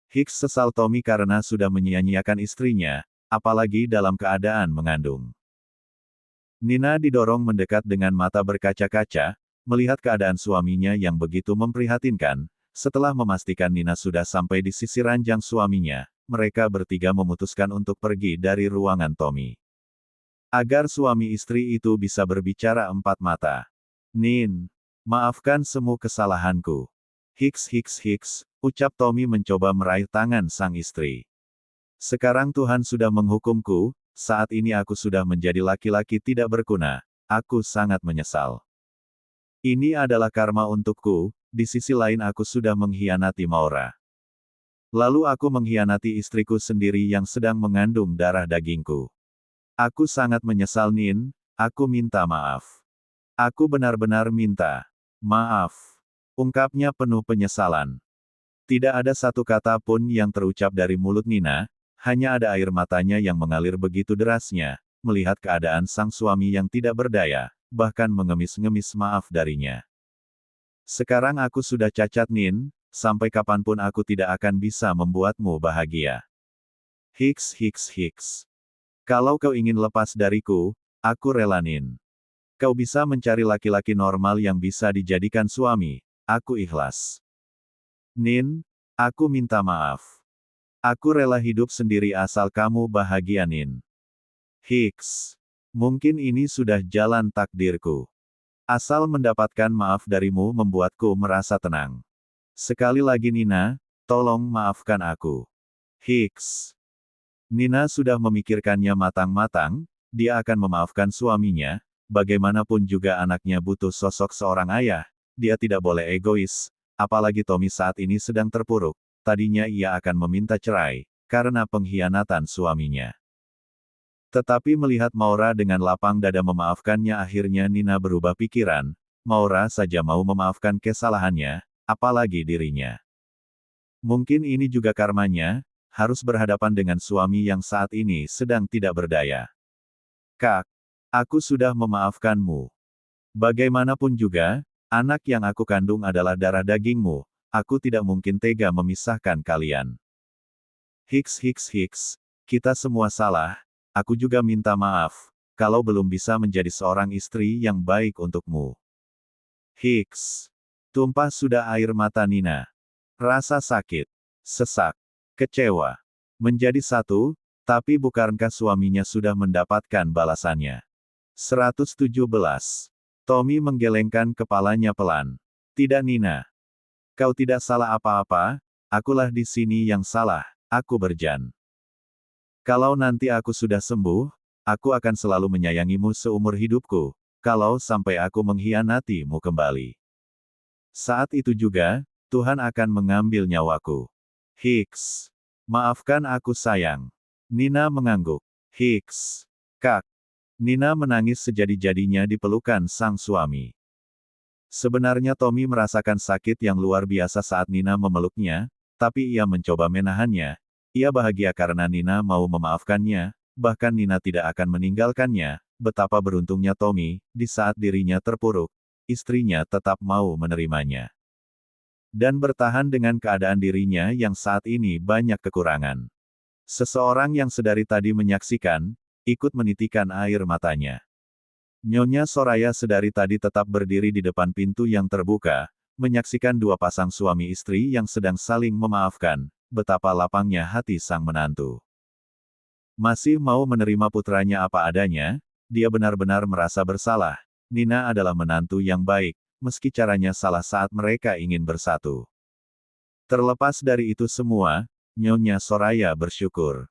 Hicks sesal Tommy karena sudah menyia-nyiakan istrinya, apalagi dalam keadaan mengandung. Nina didorong mendekat dengan mata berkaca-kaca, melihat keadaan suaminya yang begitu memprihatinkan. Setelah memastikan Nina sudah sampai di sisi ranjang suaminya, mereka bertiga memutuskan untuk pergi dari ruangan Tommy. Agar suami istri itu bisa berbicara empat mata. Nin. Maafkan semua kesalahanku. Hiks hiks hiks, ucap Tommy mencoba meraih tangan sang istri. Sekarang Tuhan sudah menghukumku, saat ini aku sudah menjadi laki-laki tidak berguna, aku sangat menyesal. Ini adalah karma untukku, di sisi lain aku sudah mengkhianati Maura. Lalu aku mengkhianati istriku sendiri yang sedang mengandung darah dagingku. Aku sangat menyesal Nin, aku minta maaf. Aku benar-benar minta maaf. Ungkapnya penuh penyesalan. Tidak ada satu kata pun yang terucap dari mulut Nina, hanya ada air matanya yang mengalir begitu derasnya, melihat keadaan sang suami yang tidak berdaya, bahkan mengemis-ngemis maaf darinya. Sekarang aku sudah cacat Nin, sampai kapanpun aku tidak akan bisa membuatmu bahagia. Hiks hiks hiks. Kalau kau ingin lepas dariku, aku rela Nin. Kau bisa mencari laki-laki normal yang bisa dijadikan suami, aku ikhlas. Nin, aku minta maaf. Aku rela hidup sendiri asal kamu bahagia Nin. Hiks. Mungkin ini sudah jalan takdirku. Asal mendapatkan maaf darimu membuatku merasa tenang. Sekali lagi Nina, tolong maafkan aku. Hiks. Nina sudah memikirkannya matang-matang, dia akan memaafkan suaminya, bagaimanapun juga anaknya butuh sosok seorang ayah, dia tidak boleh egois, apalagi Tommy saat ini sedang terpuruk, tadinya ia akan meminta cerai, karena pengkhianatan suaminya. Tetapi melihat Maura dengan lapang dada memaafkannya akhirnya Nina berubah pikiran, Maura saja mau memaafkan kesalahannya, apalagi dirinya. Mungkin ini juga karmanya, harus berhadapan dengan suami yang saat ini sedang tidak berdaya. Kak, aku sudah memaafkanmu. Bagaimanapun juga, anak yang aku kandung adalah darah dagingmu, aku tidak mungkin tega memisahkan kalian. Hiks hiks hiks, kita semua salah, aku juga minta maaf, kalau belum bisa menjadi seorang istri yang baik untukmu. Hiks. Tumpah sudah air mata Nina. Rasa sakit, sesak, kecewa, menjadi satu, tapi bukankah suaminya sudah mendapatkan balasannya? 117. Tommy menggelengkan kepalanya pelan. Tidak Nina. Kau tidak salah apa-apa, akulah di sini yang salah, aku berjan. Kalau nanti aku sudah sembuh, aku akan selalu menyayangimu seumur hidupku, kalau sampai aku mengkhianatimu kembali. Saat itu juga, Tuhan akan mengambil nyawaku. Hiks. Maafkan aku sayang. Nina mengangguk. Hiks. Kak. Nina menangis sejadi-jadinya di pelukan sang suami. Sebenarnya Tommy merasakan sakit yang luar biasa saat Nina memeluknya, tapi ia mencoba menahannya. Ia bahagia karena Nina mau memaafkannya, bahkan Nina tidak akan meninggalkannya. Betapa beruntungnya Tommy, di saat dirinya terpuruk, istrinya tetap mau menerimanya. Dan bertahan dengan keadaan dirinya yang saat ini banyak kekurangan. Seseorang yang sedari tadi menyaksikan, ikut menitikan air matanya. Nyonya Soraya sedari tadi tetap berdiri di depan pintu yang terbuka, menyaksikan dua pasang suami istri yang sedang saling memaafkan, betapa lapangnya hati sang menantu. Masih mau menerima putranya apa adanya, dia benar-benar merasa bersalah. Nina adalah menantu yang baik, meski caranya salah saat mereka ingin bersatu. Terlepas dari itu semua, Nyonya Soraya bersyukur.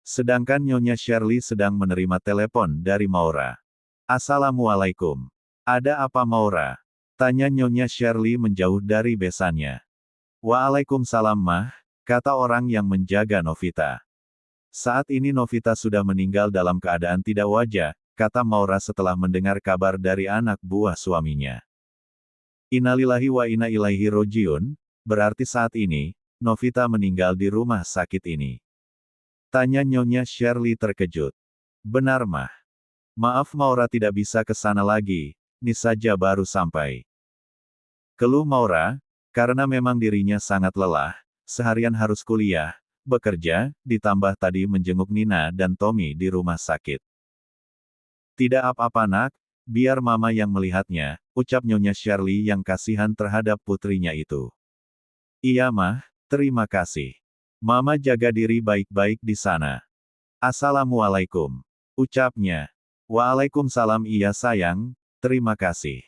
Sedangkan Nyonya Shirley sedang menerima telepon dari Maura. Assalamualaikum. Ada apa Maura? Tanya Nyonya Shirley menjauh dari besannya. Waalaikumsalam Mah, kata orang yang menjaga Novita. Saat ini Novita sudah meninggal dalam keadaan tidak wajar, kata Maura setelah mendengar kabar dari anak buah suaminya. Innalillahi wa inna ilaihi rojiun, berarti saat ini, Novita meninggal di rumah sakit ini. Tanya Nyonya Shirley terkejut. Benar Mah. Maaf Maura tidak bisa ke sana lagi, ini saja baru sampai. Keluh Maura, karena memang dirinya sangat lelah, seharian harus kuliah, bekerja, ditambah tadi menjenguk Nina dan Tommy di rumah sakit. Tidak apa-apa nak, biar mama yang melihatnya, ucap Nyonya Shirley yang kasihan terhadap putrinya itu. Iya mah, terima kasih. Mama jaga diri baik-baik di sana. Assalamualaikum. Ucapnya. Waalaikumsalam iya sayang, terima kasih.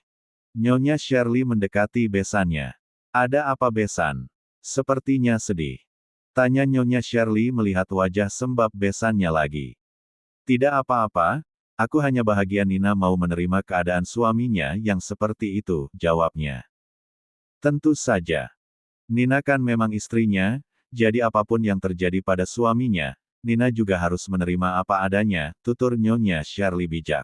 Nyonya Shirley mendekati besannya. Ada apa besan? Sepertinya sedih. Tanya Nyonya Shirley melihat wajah sembab besannya lagi. Tidak apa-apa, aku hanya bahagia Nina mau menerima keadaan suaminya yang seperti itu, jawabnya. Tentu saja. Nina kan memang istrinya, jadi apapun yang terjadi pada suaminya, Nina juga harus menerima apa adanya, tutur Nyonya Shirley bijak.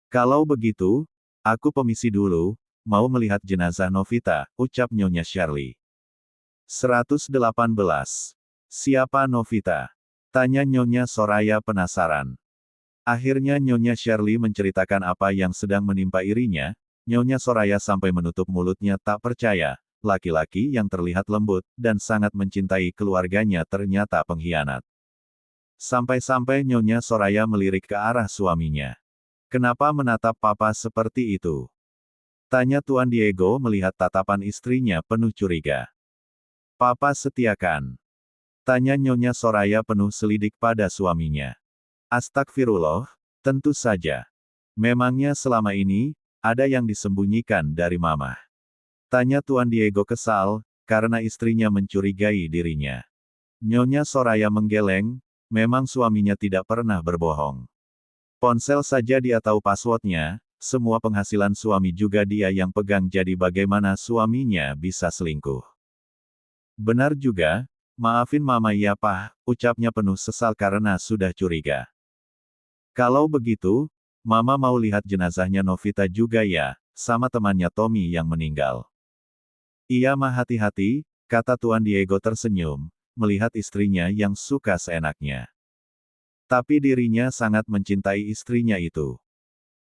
Kalau begitu, aku permisi dulu, mau melihat jenazah Novita, ucap Nyonya Shirley. 118. Siapa Novita? Tanya Nyonya Soraya penasaran. Akhirnya Nyonya Shirley menceritakan apa yang sedang menimpa irinya, Nyonya Soraya sampai menutup mulutnya tak percaya, laki-laki yang terlihat lembut, dan sangat mencintai keluarganya ternyata pengkhianat. Sampai-sampai Nyonya Soraya melirik ke arah suaminya. Kenapa menatap papa seperti itu? Tanya Tuan Diego melihat tatapan istrinya penuh curiga. Papa setia kan? Tanya Nyonya Soraya penuh selidik pada suaminya. Astagfirullah, tentu saja. Memangnya selama ini, ada yang disembunyikan dari Mama? Tanya Tuan Diego kesal, karena istrinya mencurigai dirinya. Nyonya Soraya menggeleng, memang suaminya tidak pernah berbohong. Ponsel saja dia tahu passwordnya, semua penghasilan suami juga dia yang pegang jadi bagaimana suaminya bisa selingkuh. Benar juga, maafin Mama ya Pak, ucapnya penuh sesal karena sudah curiga. Kalau begitu, Mama mau lihat jenazahnya Novita juga ya, sama temannya Tommy yang meninggal. Iya mah hati-hati, kata Tuan Diego tersenyum, melihat istrinya yang suka seenaknya. Tapi dirinya sangat mencintai istrinya itu.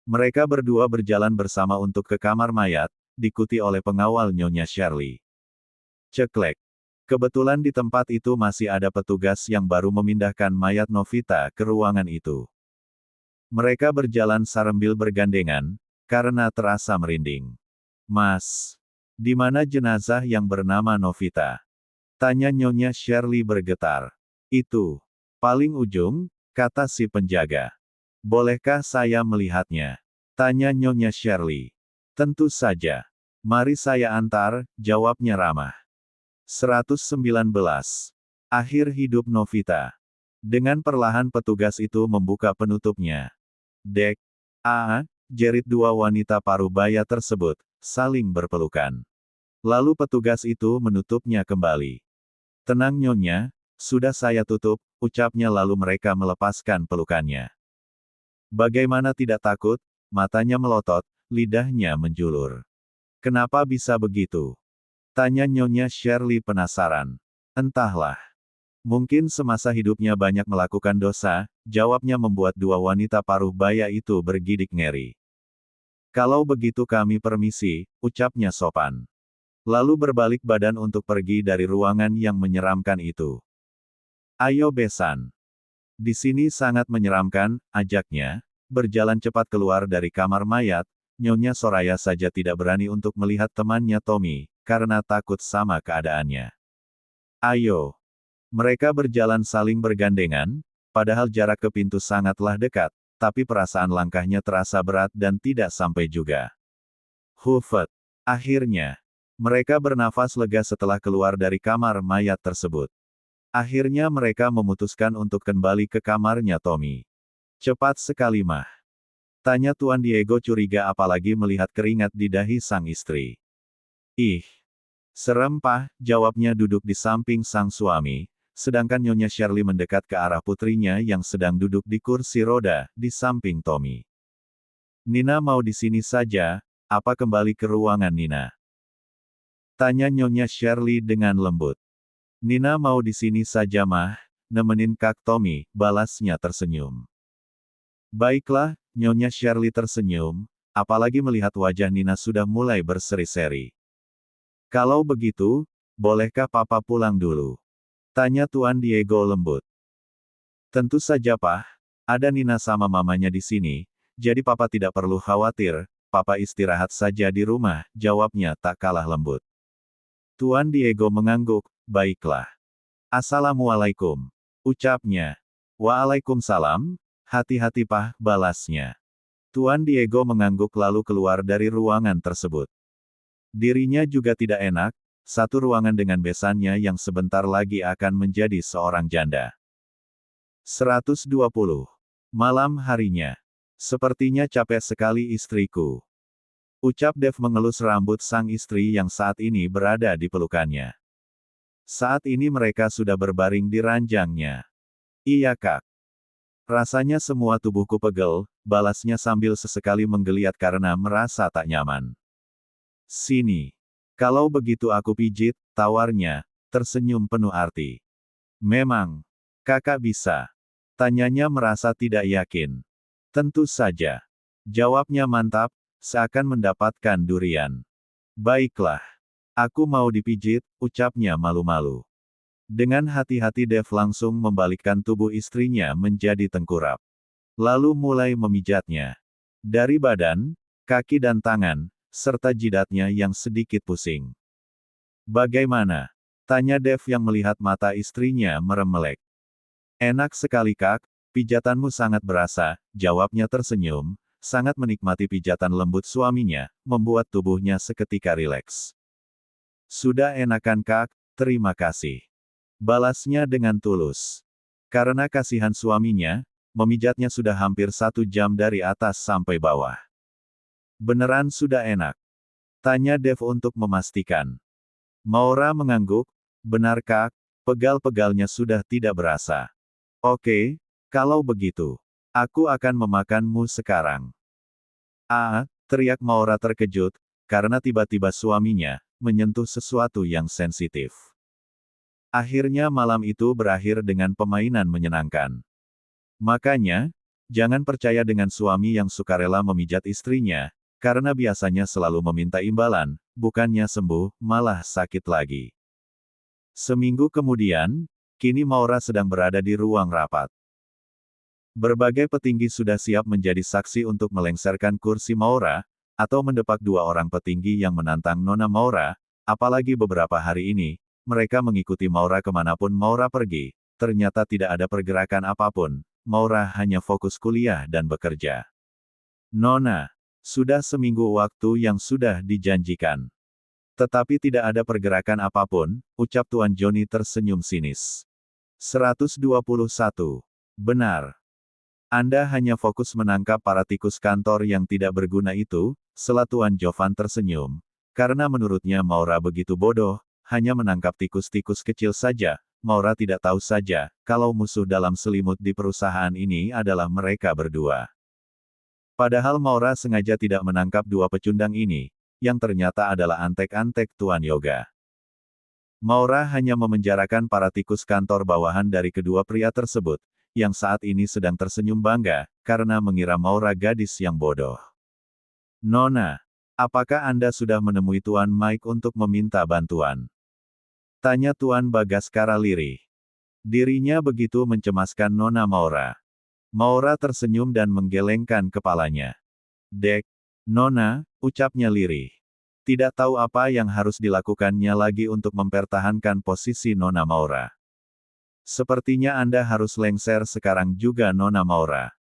Mereka berdua berjalan bersama untuk ke kamar mayat, diikuti oleh pengawal Nyonya Shirley. Ceklek. Kebetulan di tempat itu masih ada petugas yang baru memindahkan mayat Novita ke ruangan itu. Mereka berjalan sambil bergandengan, karena terasa merinding. Mas, di mana jenazah yang bernama Novita? Tanya Nyonya Shirley bergetar. Itu. Paling ujung, kata si penjaga. Bolehkah saya melihatnya? Tanya Nyonya Shirley. Tentu saja. Mari saya antar, jawabnya ramah. 119. Akhir hidup Novita. Dengan perlahan petugas itu membuka penutupnya. Dek. Jerit dua wanita parubaya tersebut, saling berpelukan. Lalu petugas itu menutupnya kembali. Tenang Nyonya, sudah saya tutup, ucapnya lalu mereka melepaskan pelukannya. Bagaimana tidak takut? Matanya melotot, lidahnya menjulur. Kenapa bisa begitu? Tanya Nyonya Shirley penasaran. Entahlah. Mungkin semasa hidupnya banyak melakukan dosa, jawabnya membuat dua wanita paruh baya itu bergidik ngeri. Kalau begitu kami permisi, ucapnya sopan. Lalu berbalik badan untuk pergi dari ruangan yang menyeramkan itu. Ayo besan. Di sini sangat menyeramkan, ajaknya, berjalan cepat keluar dari kamar mayat, Nyonya Soraya saja tidak berani untuk melihat temannya Tommy, karena takut sama keadaannya. Ayo. Mereka berjalan saling bergandengan, padahal jarak ke pintu sangatlah dekat, tapi perasaan langkahnya terasa berat dan tidak sampai juga. Hufet. Akhirnya, mereka bernafas lega setelah keluar dari kamar mayat tersebut. Akhirnya mereka memutuskan untuk kembali ke kamarnya Tommy. Cepat sekali mah. Tanya Tuan Diego curiga apalagi melihat keringat di dahi sang istri. Ih. Serem Pak, jawabnya duduk di samping sang suami, sedangkan Nyonya Shirley mendekat ke arah putrinya yang sedang duduk di kursi roda, di samping Tommy. Nina mau di sini saja, apa kembali ke ruangan Nina? Tanya Nyonya Shirley dengan lembut. Nina mau di sini saja mah, nemenin Kak Tommy, balasnya tersenyum. Baiklah, Nyonya Shirley tersenyum, apalagi melihat wajah Nina sudah mulai berseri-seri. Kalau begitu, bolehkah Papa pulang dulu? Tanya Tuan Diego lembut. Tentu saja Pak, ada Nina sama mamanya di sini, jadi Papa tidak perlu khawatir, Papa istirahat saja di rumah, jawabnya tak kalah lembut. Tuan Diego mengangguk, baiklah. Assalamualaikum. Ucapnya. Waalaikumsalam, hati-hati Pak, balasnya. Tuan Diego mengangguk lalu keluar dari ruangan tersebut. Dirinya juga tidak enak, satu ruangan dengan besannya yang sebentar lagi akan menjadi seorang janda. 120. Malam harinya. Sepertinya capek sekali istriku. Ucap Dev mengelus rambut sang istri yang saat ini berada di pelukannya. Saat ini mereka sudah berbaring di ranjangnya. Iya kak. Rasanya semua tubuhku pegel, balasnya sambil sesekali menggeliat karena merasa tak nyaman. Sini. Kalau begitu aku pijit, tawarnya, tersenyum penuh arti. Memang. Kakak bisa. Tanyanya merasa tidak yakin. Tentu saja. Jawabnya mantap, seakan mendapatkan durian. Baiklah. Aku mau dipijit, ucapnya malu-malu. Dengan hati-hati Dev langsung membalikkan tubuh istrinya menjadi tengkurap. Lalu mulai memijatnya. Dari badan, kaki dan tangan, serta jidatnya yang sedikit pusing. Bagaimana? Tanya Dev yang melihat mata istrinya merem-melek. Enak sekali kak, pijatanmu sangat berasa, jawabnya tersenyum, sangat menikmati pijatan lembut suaminya, membuat tubuhnya seketika rileks. Sudah enakan kak, terima kasih. Balasnya dengan tulus. Karena kasihan suaminya, memijatnya sudah hampir 1 jam dari atas sampai bawah. Beneran sudah enak? Tanya Dev untuk memastikan. Maura mengangguk, benar kak, pegal-pegalnya sudah tidak berasa. Oke, kalau begitu, aku akan memakanmu sekarang. Teriak Maura terkejut, karena tiba-tiba suaminya menyentuh sesuatu yang sensitif. Akhirnya malam itu berakhir dengan permainan menyenangkan. Makanya, jangan percaya dengan suami yang sukarela memijat istrinya, karena biasanya selalu meminta imbalan, bukannya sembuh, malah sakit lagi. Seminggu kemudian, kini Maura sedang berada di ruang rapat. Berbagai petinggi sudah siap menjadi saksi untuk melengsarkan kursi Maura, atau mendepak 2 orang petinggi yang menantang Nona Maura, apalagi beberapa hari ini, mereka mengikuti Maura kemanapun Maura pergi, ternyata tidak ada pergerakan apapun, Maura hanya fokus kuliah dan bekerja. Nona, sudah seminggu waktu yang sudah dijanjikan. Tetapi tidak ada pergerakan apapun, ucap Tuan Johnny tersenyum sinis. 121. Benar. Anda hanya fokus menangkap para tikus kantor yang tidak berguna itu, sela Tuan Jovan tersenyum, karena menurutnya Maura begitu bodoh, hanya menangkap tikus-tikus kecil saja, Maura tidak tahu saja, kalau musuh dalam selimut di perusahaan ini adalah mereka berdua. Padahal Maura sengaja tidak menangkap 2 pecundang ini, yang ternyata adalah antek-antek Tuan Yoga. Maura hanya memenjarakan para tikus kantor bawahan dari kedua pria tersebut, yang saat ini sedang tersenyum bangga, karena mengira Maura gadis yang bodoh. Nona, apakah Anda sudah menemui Tuan Mike untuk meminta bantuan? Tanya Tuan Bagaskara lirih. Dirinya begitu mencemaskan Nona Maura. Maura tersenyum dan menggelengkan kepalanya. Dek, Nona, ucapnya lirih. Tidak tahu apa yang harus dilakukannya lagi untuk mempertahankan posisi Nona Maura. Sepertinya Anda harus lengser sekarang juga Nona Maura.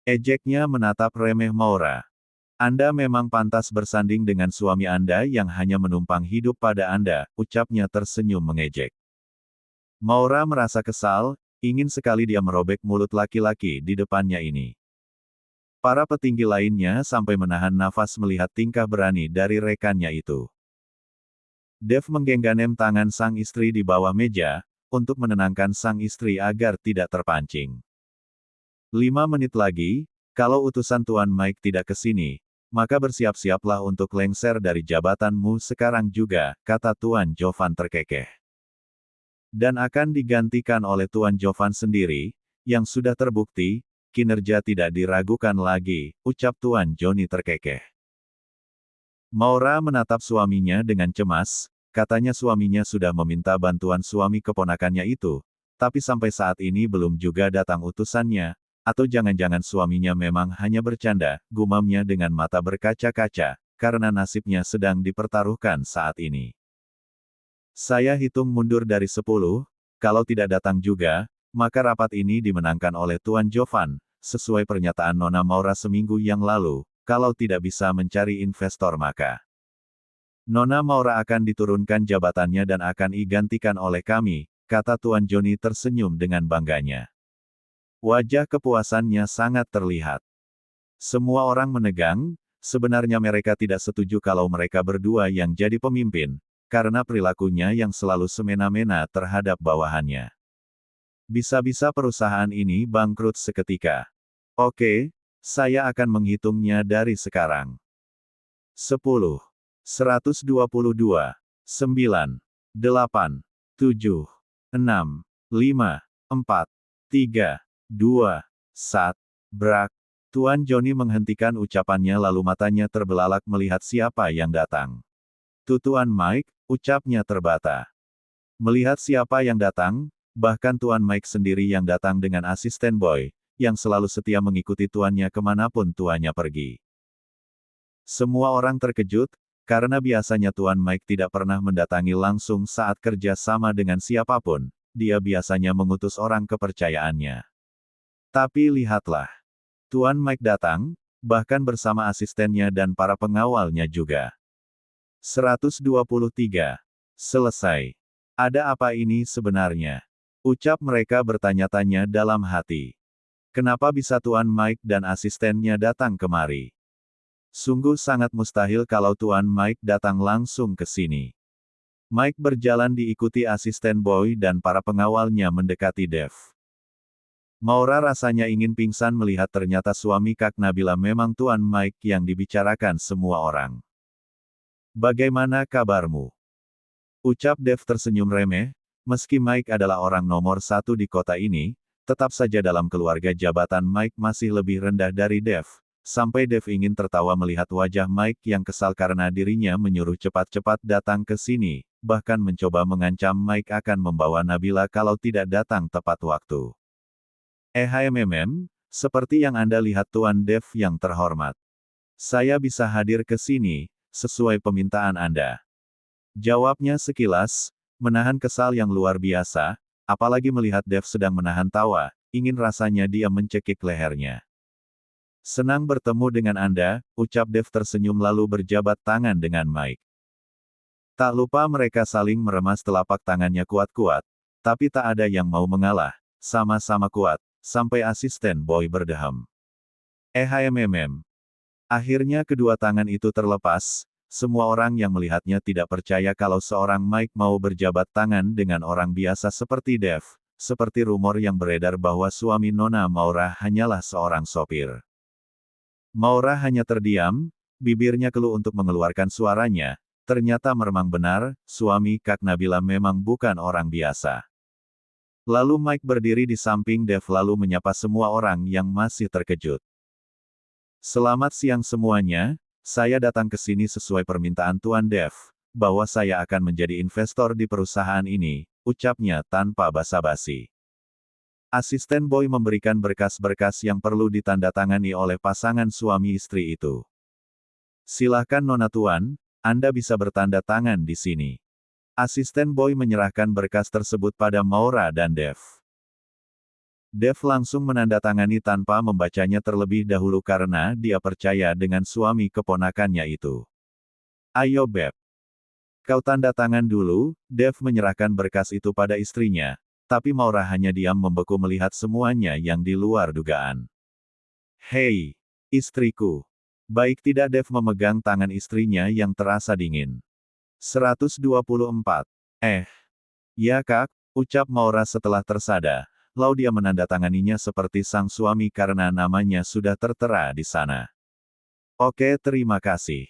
Ejeknya menatap remeh Maura. Anda memang pantas bersanding dengan suami Anda yang hanya menumpang hidup pada Anda, ucapnya tersenyum mengejek. Maura merasa kesal, ingin sekali dia merobek mulut laki-laki di depannya ini. Para petinggi lainnya sampai menahan nafas melihat tingkah berani dari rekannya itu. Dev menggengganem tangan sang istri di bawah meja, untuk menenangkan sang istri agar tidak terpancing. 5 menit lagi, kalau utusan Tuan Mike tidak ke sini, maka bersiap-siaplah untuk lengser dari jabatanmu sekarang juga, kata Tuan Jovan terkekeh. Dan akan digantikan oleh Tuan Jovan sendiri, yang sudah terbukti, kinerja tidak diragukan lagi, ucap Tuan Johnny terkekeh. Maura menatap suaminya dengan cemas, katanya suaminya sudah meminta bantuan suami keponakannya itu, tapi sampai saat ini belum juga datang utusannya, atau jangan-jangan suaminya memang hanya bercanda, gumamnya dengan mata berkaca-kaca, karena nasibnya sedang dipertaruhkan saat ini. Saya hitung mundur dari 10, kalau tidak datang juga, maka rapat ini dimenangkan oleh Tuan Jovan, sesuai pernyataan Nona Maura seminggu yang lalu, kalau tidak bisa mencari investor maka Nona Maura akan diturunkan jabatannya dan akan digantikan oleh kami, kata Tuan Joni tersenyum dengan bangganya. Wajah kepuasannya sangat terlihat. Semua orang menegang, sebenarnya mereka tidak setuju kalau mereka berdua yang jadi pemimpin, karena perilakunya yang selalu semena-mena terhadap bawahannya. Bisa-bisa perusahaan ini bangkrut seketika. Oke, saya akan menghitungnya dari sekarang. 10, 122, 9, 8, 7, 6, 5, 4, 3, 2, 1, brak. Tuan Joni menghentikan ucapannya lalu matanya terbelalak melihat siapa yang datang. Tuan Mike, ucapnya terbata. Melihat siapa yang datang, bahkan Tuan Mike sendiri yang datang dengan asisten boy, yang selalu setia mengikuti tuannya kemanapun tuannya pergi. Semua orang terkejut, karena biasanya Tuan Mike tidak pernah mendatangi langsung saat kerja sama dengan siapapun, dia biasanya mengutus orang kepercayaannya. Tapi lihatlah. Tuan Mike datang, bahkan bersama asistennya dan para pengawalnya juga. 123. Selesai. Ada apa ini sebenarnya? Ucap mereka bertanya-tanya dalam hati. Kenapa bisa Tuan Mike dan asistennya datang kemari? Sungguh sangat mustahil kalau Tuan Mike datang langsung ke sini. Mike berjalan diikuti asisten boy dan para pengawalnya mendekati Dev. Maura rasanya ingin pingsan melihat ternyata suami Kak Nabila memang Tuan Mike yang dibicarakan semua orang. Bagaimana kabarmu? Ucap Dev tersenyum remeh, meski Mike adalah orang nomor satu di kota ini, tetap saja dalam keluarga jabatan Mike masih lebih rendah dari Dev. Sampai Dev ingin tertawa melihat wajah Mike yang kesal karena dirinya menyuruh cepat-cepat datang ke sini, bahkan mencoba mengancam Mike akan membawa Nabila kalau tidak datang tepat waktu. Seperti yang Anda lihat Tuan Dev yang terhormat. Saya bisa hadir ke sini, sesuai permintaan Anda. Jawabnya sekilas, menahan kesal yang luar biasa, apalagi melihat Dev sedang menahan tawa, ingin rasanya dia mencekik lehernya. Senang bertemu dengan Anda, ucap Dev tersenyum lalu berjabat tangan dengan Mike. Tak lupa mereka saling meremas telapak tangannya kuat-kuat, tapi tak ada yang mau mengalah, sama-sama kuat, sampai asisten boy berdeham. Akhirnya kedua tangan itu terlepas, semua orang yang melihatnya tidak percaya kalau seorang Mike mau berjabat tangan dengan orang biasa seperti Dev, seperti rumor yang beredar bahwa suami Nona Maura hanyalah seorang sopir. Maura hanya terdiam, bibirnya keluh untuk mengeluarkan suaranya, ternyata memang benar, suami Kak Nabila memang bukan orang biasa. Lalu Mike berdiri di samping Dev lalu menyapa semua orang yang masih terkejut. Selamat siang semuanya. Saya datang ke sini sesuai permintaan Tuan Dev, bahwa saya akan menjadi investor di perusahaan ini, ucapnya tanpa basa-basi. Asisten boy memberikan berkas-berkas yang perlu ditandatangani oleh pasangan suami istri itu. Silakan Nona Tuan, Anda bisa bertanda tangan di sini. Asisten boy menyerahkan berkas tersebut pada Maura dan Dev. Dev langsung menandatangani tanpa membacanya terlebih dahulu karena dia percaya dengan suami keponakannya itu. Ayo Beb. Kau tanda tangan dulu, Dev menyerahkan berkas itu pada istrinya, tapi Maura hanya diam membeku melihat semuanya yang di luar dugaan. Hei, istriku. Baik tidak Dev memegang tangan istrinya yang terasa dingin. 124. Ya Kak, ucap Maura setelah tersadar. Lalu dia menandatanganinya seperti sang suami karena namanya sudah tertera di sana. Oke terima kasih.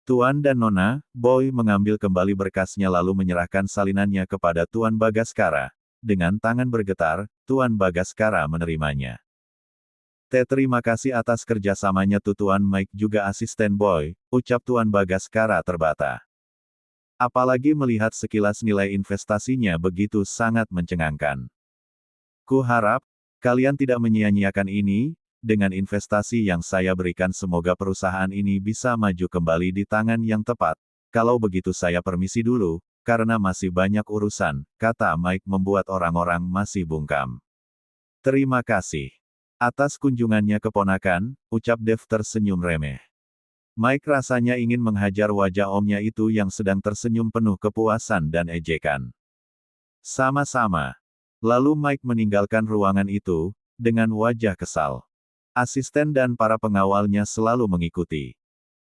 Tuan dan Nona, Boy mengambil kembali berkasnya lalu menyerahkan salinannya kepada Tuan Bagaskara. Dengan tangan bergetar, Tuan Bagaskara menerimanya. Terima kasih atas kerjasamanya Tuan Mike juga asisten Boy, ucap Tuan Bagaskara terbata. Apalagi melihat sekilas nilai investasinya begitu sangat mencengangkan. Ku harap, kalian tidak menyia-nyiakan ini, dengan investasi yang saya berikan semoga perusahaan ini bisa maju kembali di tangan yang tepat. Kalau begitu saya permisi dulu, karena masih banyak urusan, kata Mike membuat orang-orang masih bungkam. Terima kasih. Atas kunjungannya keponakan, ucap Dev tersenyum remeh. Mike rasanya ingin menghajar wajah omnya itu yang sedang tersenyum penuh kepuasan dan ejekan. Sama-sama. Lalu Mike meninggalkan ruangan itu, dengan wajah kesal. Asisten dan para pengawalnya selalu mengikuti.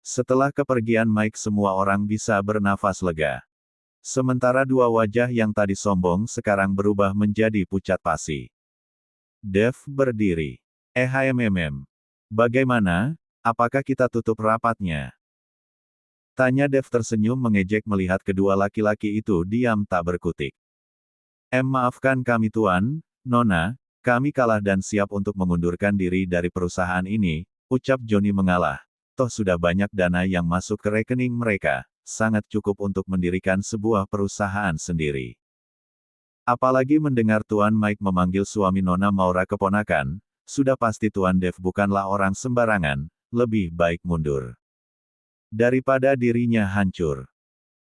Setelah kepergian Mike semua orang bisa bernafas lega. Sementara dua wajah yang tadi sombong sekarang berubah menjadi pucat pasi. Dev berdiri. Bagaimana? Apakah kita tutup rapatnya? Tanya Dev tersenyum mengejek melihat kedua laki-laki itu diam tak berkutik. Maafkan kami Tuan, Nona, kami kalah dan siap untuk mengundurkan diri dari perusahaan ini, ucap Johnny mengalah. Toh sudah banyak dana yang masuk ke rekening mereka, sangat cukup untuk mendirikan sebuah perusahaan sendiri. Apalagi mendengar Tuan Mike memanggil suami Nona Maura keponakan, sudah pasti Tuan Dev bukanlah orang sembarangan, lebih baik mundur. Daripada dirinya hancur.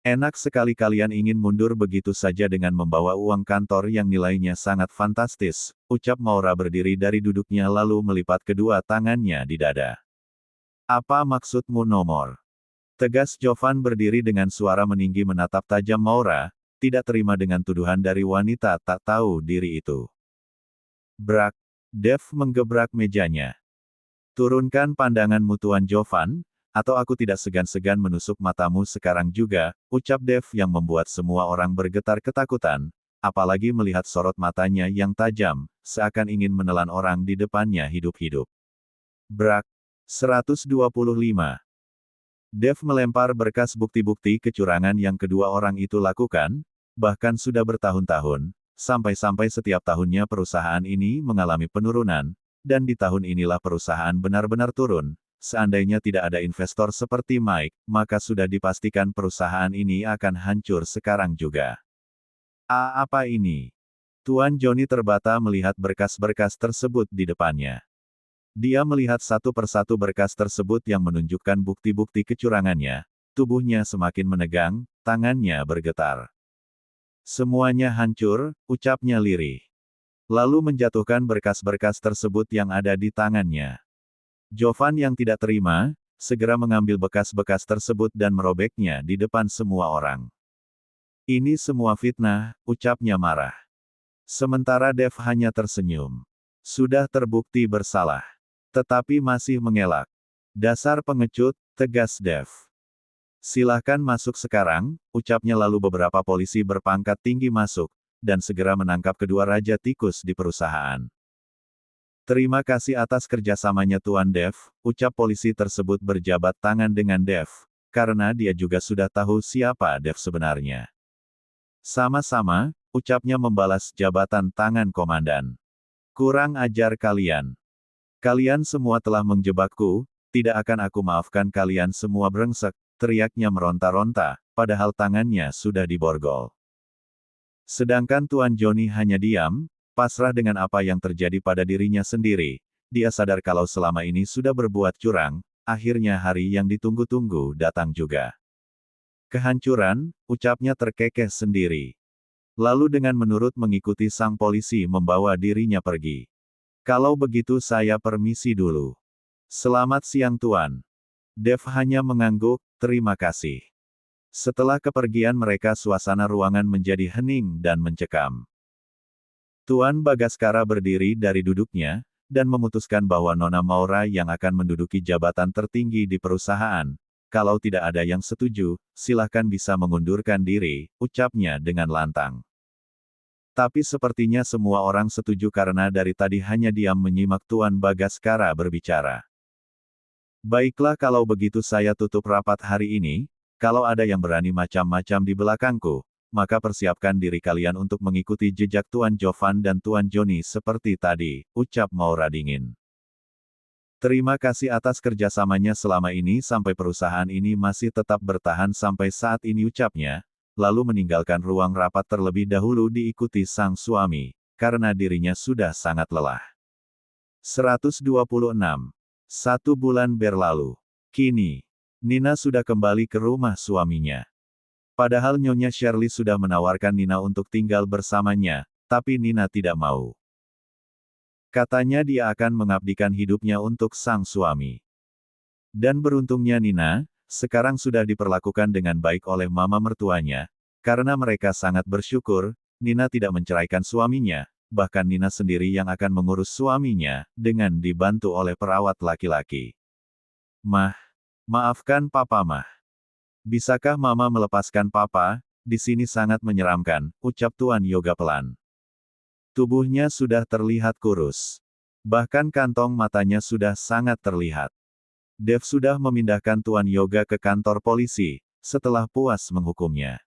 Enak sekali kalian ingin mundur begitu saja dengan membawa uang kantor yang nilainya sangat fantastis, ucap Maura berdiri dari duduknya lalu melipat kedua tangannya di dada. Apa maksudmu nomor? Tegas Jovan berdiri dengan suara meninggi menatap tajam Maura, tidak terima dengan tuduhan dari wanita tak tahu diri itu. Brak. Dev menggebrak mejanya. Turunkan pandanganmu Tuan Jovan, atau aku tidak segan-segan menusuk matamu sekarang juga, ucap Dev yang membuat semua orang bergetar ketakutan, apalagi melihat sorot matanya yang tajam, seakan ingin menelan orang di depannya hidup-hidup. Brak. 125. Dev melempar berkas bukti-bukti kecurangan yang kedua orang itu lakukan, bahkan sudah bertahun-tahun, sampai-sampai setiap tahunnya perusahaan ini mengalami penurunan, dan di tahun inilah perusahaan benar-benar turun. Seandainya tidak ada investor seperti Mike, maka sudah dipastikan perusahaan ini akan hancur sekarang juga. Apa ini? Tuan Johnny terbata melihat berkas-berkas tersebut di depannya. Dia melihat satu persatu berkas tersebut yang menunjukkan bukti-bukti kecurangannya. Tubuhnya semakin menegang, tangannya bergetar. Semuanya hancur, ucapnya lirih. Lalu menjatuhkan berkas-berkas tersebut yang ada di tangannya. Jovan yang tidak terima, segera mengambil bekas-bekas tersebut dan merobeknya di depan semua orang. Ini semua fitnah, ucapnya marah. Sementara Dev hanya tersenyum. Sudah terbukti bersalah. Tetapi masih mengelak. Dasar pengecut, tegas Dev. Silahkan masuk sekarang, ucapnya lalu beberapa polisi berpangkat tinggi masuk, dan segera menangkap kedua raja tikus di perusahaan. Terima kasih atas kerjasamanya Tuan Dev, ucap polisi tersebut berjabat tangan dengan Dev, karena dia juga sudah tahu siapa Dev sebenarnya. Sama-sama, ucapnya membalas jabatan tangan komandan. Kurang ajar kalian. Kalian semua telah menjebakku, tidak akan aku maafkan kalian semua brengsek, teriaknya meronta-ronta, padahal tangannya sudah diborgol. Sedangkan Tuan Johnny hanya diam, pasrah dengan apa yang terjadi pada dirinya sendiri. Dia sadar kalau selama ini sudah berbuat curang, akhirnya hari yang ditunggu-tunggu datang juga. Kehancuran, ucapnya terkekeh sendiri. Lalu dengan menurut mengikuti sang polisi membawa dirinya pergi. Kalau begitu saya permisi dulu. Selamat siang Tuan. Dev hanya mengangguk, terima kasih. Setelah kepergian mereka suasana ruangan menjadi hening dan mencekam. Tuan Bagaskara berdiri dari duduknya, dan memutuskan bahwa Nona Maura yang akan menduduki jabatan tertinggi di perusahaan. Kalau tidak ada yang setuju, silahkan bisa mengundurkan diri, ucapnya dengan lantang. Tapi sepertinya semua orang setuju karena dari tadi hanya diam menyimak Tuan Bagaskara berbicara. Baiklah kalau begitu saya tutup rapat hari ini, kalau ada yang berani macam-macam di belakangku, maka persiapkan diri kalian untuk mengikuti jejak Tuan Jovan dan Tuan Johnny seperti tadi, ucap Maura dingin. Terima kasih atas kerjasamanya selama ini sampai perusahaan ini masih tetap bertahan sampai saat ini ucapnya, lalu meninggalkan ruang rapat terlebih dahulu diikuti sang suami, karena dirinya sudah sangat lelah. 126. 1 bulan berlalu. Kini, Nina sudah kembali ke rumah suaminya. Padahal Nyonya Shirley sudah menawarkan Nina untuk tinggal bersamanya, tapi Nina tidak mau. Katanya dia akan mengabdikan hidupnya untuk sang suami. Dan beruntungnya Nina, sekarang sudah diperlakukan dengan baik oleh mama mertuanya. Karena mereka sangat bersyukur, Nina tidak menceraikan suaminya, bahkan Nina sendiri yang akan mengurus suaminya, dengan dibantu oleh perawat laki-laki. Mah, maafkan papa mah. Bisakah mama melepaskan papa? Di sini sangat menyeramkan, ucap Tuan Yoga pelan. Tubuhnya sudah terlihat kurus. Bahkan kantong matanya sudah sangat terlihat. Dev sudah memindahkan Tuan Yoga ke kantor polisi, setelah puas menghukumnya.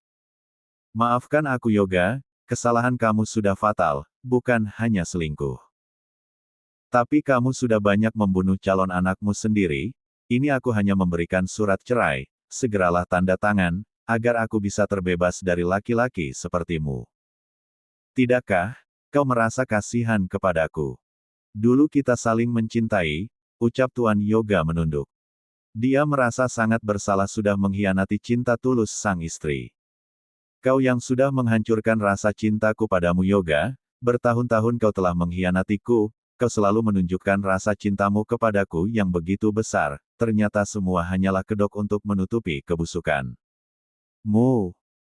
Maafkan aku Yoga, kesalahan kamu sudah fatal, bukan hanya selingkuh. Tapi kamu sudah banyak membunuh calon anakmu sendiri, ini aku hanya memberikan surat cerai, segeralah tanda tangan, agar aku bisa terbebas dari laki-laki sepertimu. Tidakkah, kau merasa kasihan kepadaku? Dulu kita saling mencintai, ucap Tuan Yoga menunduk. Dia merasa sangat bersalah sudah mengkhianati cinta tulus sang istri. Kau yang sudah menghancurkan rasa cintaku padamu Yoga, bertahun-tahun kau telah mengkhianatiku, kau selalu menunjukkan rasa cintamu kepadaku yang begitu besar, ternyata semua hanyalah kedok untuk menutupi kebusukan.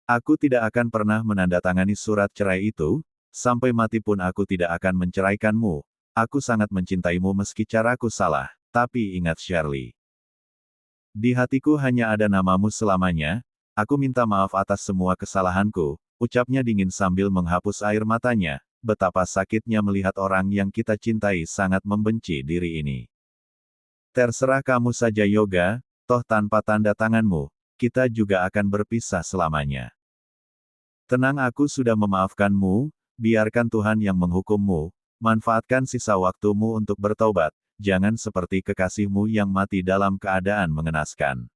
Aku tidak akan pernah menandatangani surat cerai itu, sampai mati pun aku tidak akan menceraikanmu. Aku sangat mencintaimu meski caraku salah, tapi ingat Shirley. Di hatiku hanya ada namamu selamanya, aku minta maaf atas semua kesalahanku, ucapnya dingin sambil menghapus air matanya, betapa sakitnya melihat orang yang kita cintai sangat membenci diri ini. Terserah kamu saja Yoga, toh tanpa tanda tanganmu, kita juga akan berpisah selamanya. Tenang aku sudah memaafkanmu, biarkan Tuhan yang menghukummu, manfaatkan sisa waktumu untuk bertaubat, jangan seperti kekasihmu yang mati dalam keadaan mengenaskan.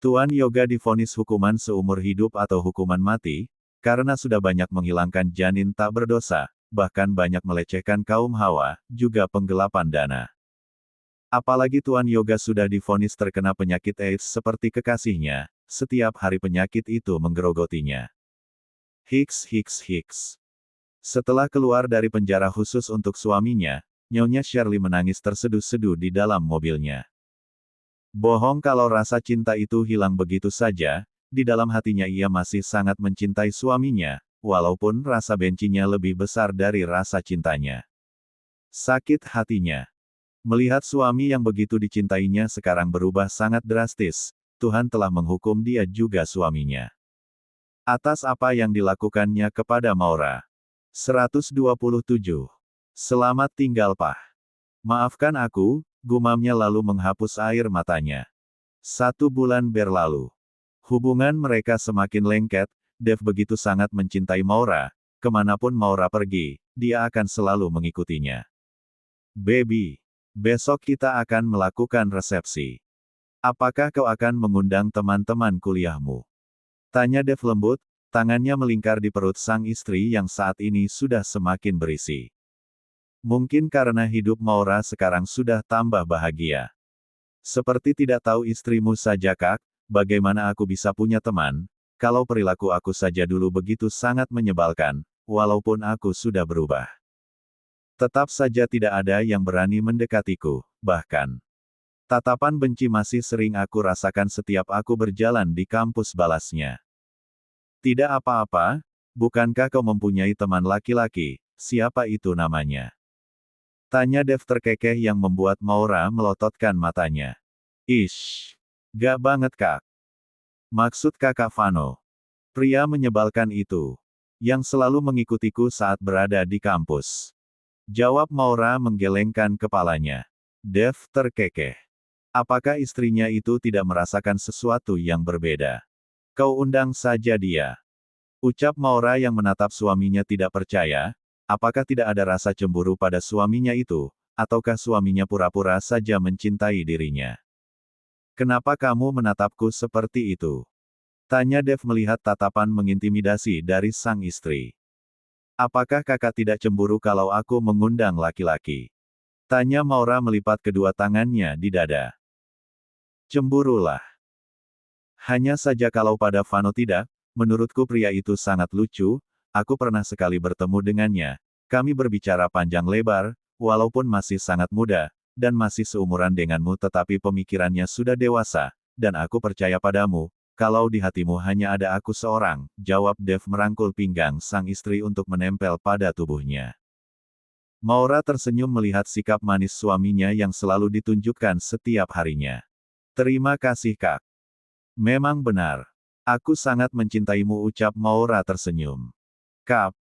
Tuan Yoga divonis hukuman seumur hidup atau hukuman mati, karena sudah banyak menghilangkan janin tak berdosa, bahkan banyak melecehkan kaum Hawa, juga penggelapan dana. Apalagi Tuan Yoga sudah divonis terkena penyakit AIDS seperti kekasihnya, setiap hari penyakit itu menggerogotinya. Hiks. Setelah keluar dari penjara khusus untuk suaminya, Nyonya Shirley menangis terseduh-seduh di dalam mobilnya. Bohong kalau rasa cinta itu hilang begitu saja, di dalam hatinya ia masih sangat mencintai suaminya, walaupun rasa bencinya lebih besar dari rasa cintanya. Sakit hatinya. Melihat suami yang begitu dicintainya sekarang berubah sangat drastis, Tuhan telah menghukum dia juga suaminya. Atas apa yang dilakukannya kepada Maura. 127. Selamat tinggal Pak. Maafkan aku, gumamnya lalu menghapus air matanya. 1 bulan berlalu. Hubungan mereka semakin lengket, Dev begitu sangat mencintai Maura, kemanapun Maura pergi, dia akan selalu mengikutinya. Baby, besok kita akan melakukan resepsi. Apakah kau akan mengundang teman-teman kuliahmu? Tanya Dev lembut, tangannya melingkar di perut sang istri yang saat ini sudah semakin berisi. Mungkin karena hidup Maura sekarang sudah tambah bahagia. Seperti tidak tahu istrimu saja Kak, bagaimana aku bisa punya teman, kalau perilaku aku saja dulu begitu sangat menyebalkan, walaupun aku sudah berubah. Tetap saja tidak ada yang berani mendekatiku, bahkan. Tatapan benci masih sering aku rasakan setiap aku berjalan di kampus balasnya. Tidak apa-apa, bukankah kau mempunyai teman laki-laki, siapa itu namanya? Tanya Dev terkekeh yang membuat Maura melototkan matanya. Ish, gak banget Kak. Maksud Kakak Vano. Pria menyebalkan itu. Yang selalu mengikutiku saat berada di kampus. Jawab Maura menggelengkan kepalanya. Dev terkekeh. Apakah istrinya itu tidak merasakan sesuatu yang berbeda? Kau undang saja dia. Ucap Maura yang menatap suaminya tidak percaya, apakah tidak ada rasa cemburu pada suaminya itu, ataukah suaminya pura-pura saja mencintai dirinya? Kenapa kamu menatapku seperti itu? Tanya Dev melihat tatapan mengintimidasi dari sang istri. Apakah kakak tidak cemburu kalau aku mengundang laki-laki? Tanya Maura melipat kedua tangannya di dada. Cemburulah. Hanya saja kalau pada Vano tidak, menurutku pria itu sangat lucu, aku pernah sekali bertemu dengannya, Kami berbicara panjang lebar, walaupun masih sangat muda, dan masih seumuran denganmu tetapi pemikirannya sudah dewasa, dan aku percaya padamu, kalau di hatimu hanya ada aku seorang, jawab Dev merangkul pinggang sang istri untuk menempel pada tubuhnya. Maura tersenyum melihat sikap manis suaminya yang selalu ditunjukkan setiap harinya. Terima kasih Kak. Memang benar. Aku sangat mencintaimu ucap Maura tersenyum. Kak.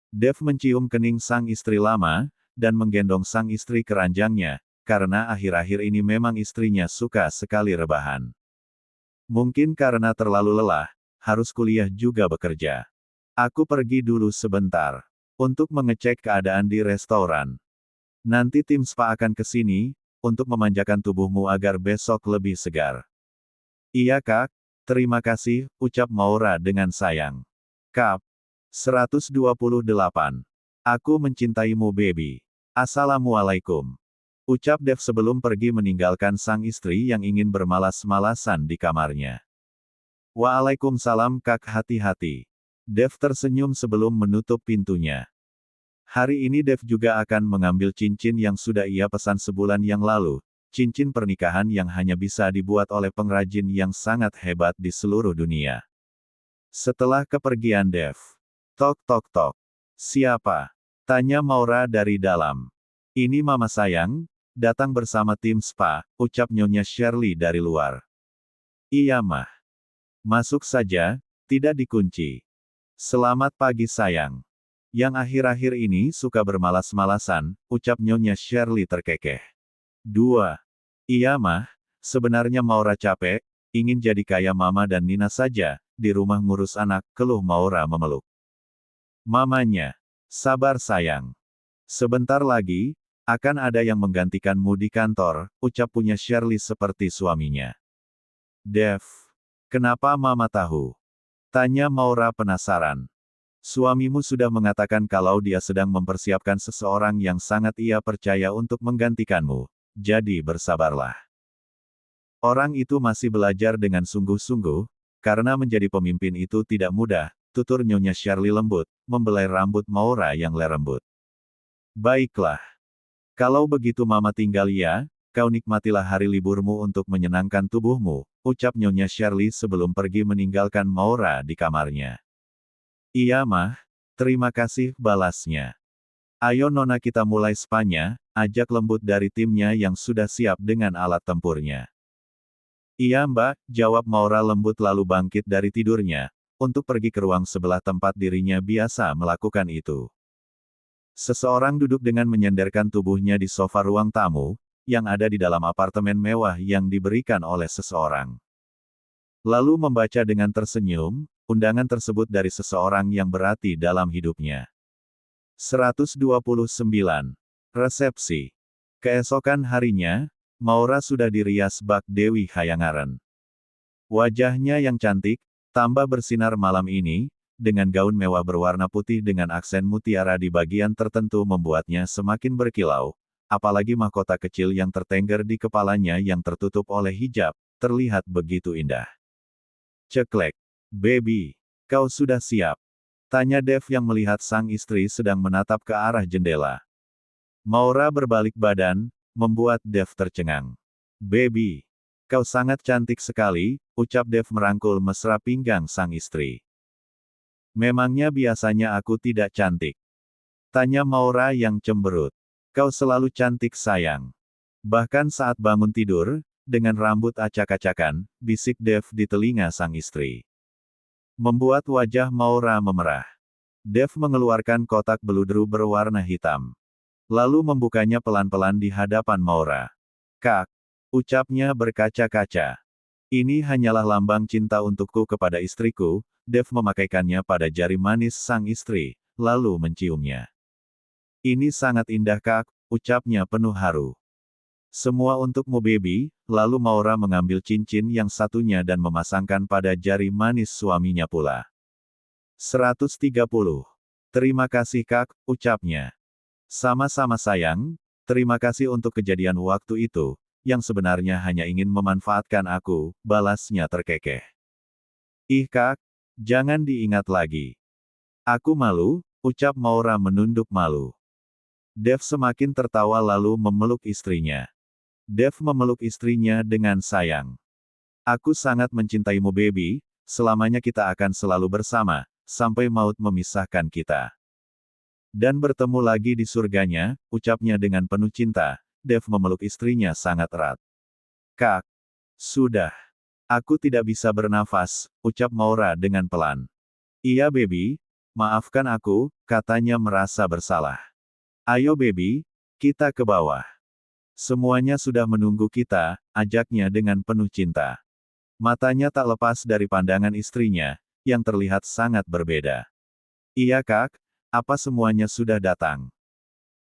Dev mencium kening sang istri lama, dan menggendong sang istri ke ranjangnya, karena akhir-akhir ini memang istrinya suka sekali rebahan. Mungkin karena terlalu lelah, harus kuliah juga bekerja. Aku pergi dulu sebentar, untuk mengecek keadaan di restoran. Nanti tim spa akan ke sini, untuk memanjakan tubuhmu agar besok lebih segar. Iya Kak, terima kasih, ucap Maura dengan sayang. Kak. 128. Aku mencintaimu baby. Assalamualaikum. Ucap Dev sebelum pergi meninggalkan sang istri yang ingin bermalas-malasan di kamarnya. Waalaikumsalam Kak hati-hati. Dev tersenyum sebelum menutup pintunya. Hari ini Dev juga akan mengambil cincin yang sudah ia pesan sebulan yang lalu, cincin pernikahan yang hanya bisa dibuat oleh pengrajin yang sangat hebat di seluruh dunia. Setelah kepergian Dev. Tok tok tok. Siapa? Tanya Maura dari dalam. Ini mama sayang, datang bersama tim spa, ucap Nyonya Shirley dari luar. Iya mah. Masuk saja, tidak dikunci. Selamat pagi sayang. Yang akhir-akhir ini suka bermalas-malasan, ucap Nyonya Shirley terkekeh. 2. Iya mah, sebenarnya Maura capek, ingin jadi kayak mama dan Nina saja, di rumah ngurus anak, keluh Maura memeluk mamanya. Sabar sayang. Sebentar lagi, akan ada yang menggantikanmu di kantor, ucap punya Shirley seperti suaminya. Dev. Kenapa mama tahu? Tanya Maura penasaran. Suamimu sudah mengatakan kalau dia sedang mempersiapkan seseorang yang sangat ia percaya untuk menggantikanmu, jadi bersabarlah. Orang itu masih belajar dengan sungguh-sungguh, karena menjadi pemimpin itu tidak mudah, tutur Nyonya Shirley lembut, membelai rambut Maura yang lerembut. Baiklah. Kalau begitu mama tinggal ya, kau nikmatilah hari liburmu untuk menyenangkan tubuhmu, ucap Nyonya Shirley sebelum pergi meninggalkan Maura di kamarnya. Iya mah, terima kasih, balasnya. Ayo nona kita mulai spanya, ajak lembut dari timnya yang sudah siap dengan alat tempurnya. Iya mbak, jawab Maura lembut lalu bangkit dari tidurnya, untuk pergi ke ruang sebelah tempat dirinya biasa melakukan itu. Seseorang duduk dengan menyenderkan tubuhnya di sofa ruang tamu, yang ada di dalam apartemen mewah yang diberikan oleh seseorang. Lalu membaca dengan tersenyum, undangan tersebut dari seseorang yang berarti dalam hidupnya. 129. Resepsi. Keesokan harinya, Maura sudah dirias bak Dewi Hayangaren. Wajahnya yang cantik, tambah bersinar malam ini, dengan gaun mewah berwarna putih dengan aksen mutiara di bagian tertentu membuatnya semakin berkilau, apalagi mahkota kecil yang tertengger di kepalanya yang tertutup oleh hijab, terlihat begitu indah. Ceklek. Baby, kau sudah siap? Tanya Dev yang melihat sang istri sedang menatap ke arah jendela. Maura berbalik badan, membuat Dev tercengang. Baby, kau sangat cantik sekali, ucap Dev merangkul mesra pinggang sang istri. Memangnya biasanya aku tidak cantik? Tanya Maura yang cemberut. Kau selalu cantik sayang. Bahkan saat bangun tidur, dengan rambut acak-acakan, bisik Dev di telinga sang istri. Membuat wajah Maura memerah. Dev mengeluarkan kotak beludru berwarna hitam. Lalu membukanya pelan-pelan di hadapan Maura. Kak, ucapnya berkaca-kaca. Ini hanyalah lambang cinta untukku kepada istriku, Dev memakaikannya pada jari manis sang istri, lalu menciumnya. Ini sangat indah Kak, ucapnya penuh haru. Semua untukmu baby, lalu Maura mengambil cincin yang satunya dan memasangkan pada jari manis suaminya pula. 130. Terima kasih Kak, ucapnya. Sama-sama sayang, terima kasih untuk kejadian waktu itu, yang sebenarnya hanya ingin memanfaatkan aku, balasnya terkekeh. Ih Kak, jangan diingat lagi. Aku malu, ucap Maura menunduk malu. Dev semakin tertawa lalu memeluk istrinya. Dev memeluk istrinya dengan sayang. Aku sangat mencintaimu baby, selamanya kita akan selalu bersama, sampai maut memisahkan kita. Dan bertemu lagi di surganya, ucapnya dengan penuh cinta. Dev memeluk istrinya sangat erat. Kak, sudah. Aku tidak bisa bernafas, ucap Maura dengan pelan. Iya baby, maafkan aku, katanya merasa bersalah. Ayo baby, kita ke bawah. Semuanya sudah menunggu kita, ajaknya dengan penuh cinta. Matanya tak lepas dari pandangan istrinya, yang terlihat sangat berbeda. Iya kak, apa semuanya sudah datang?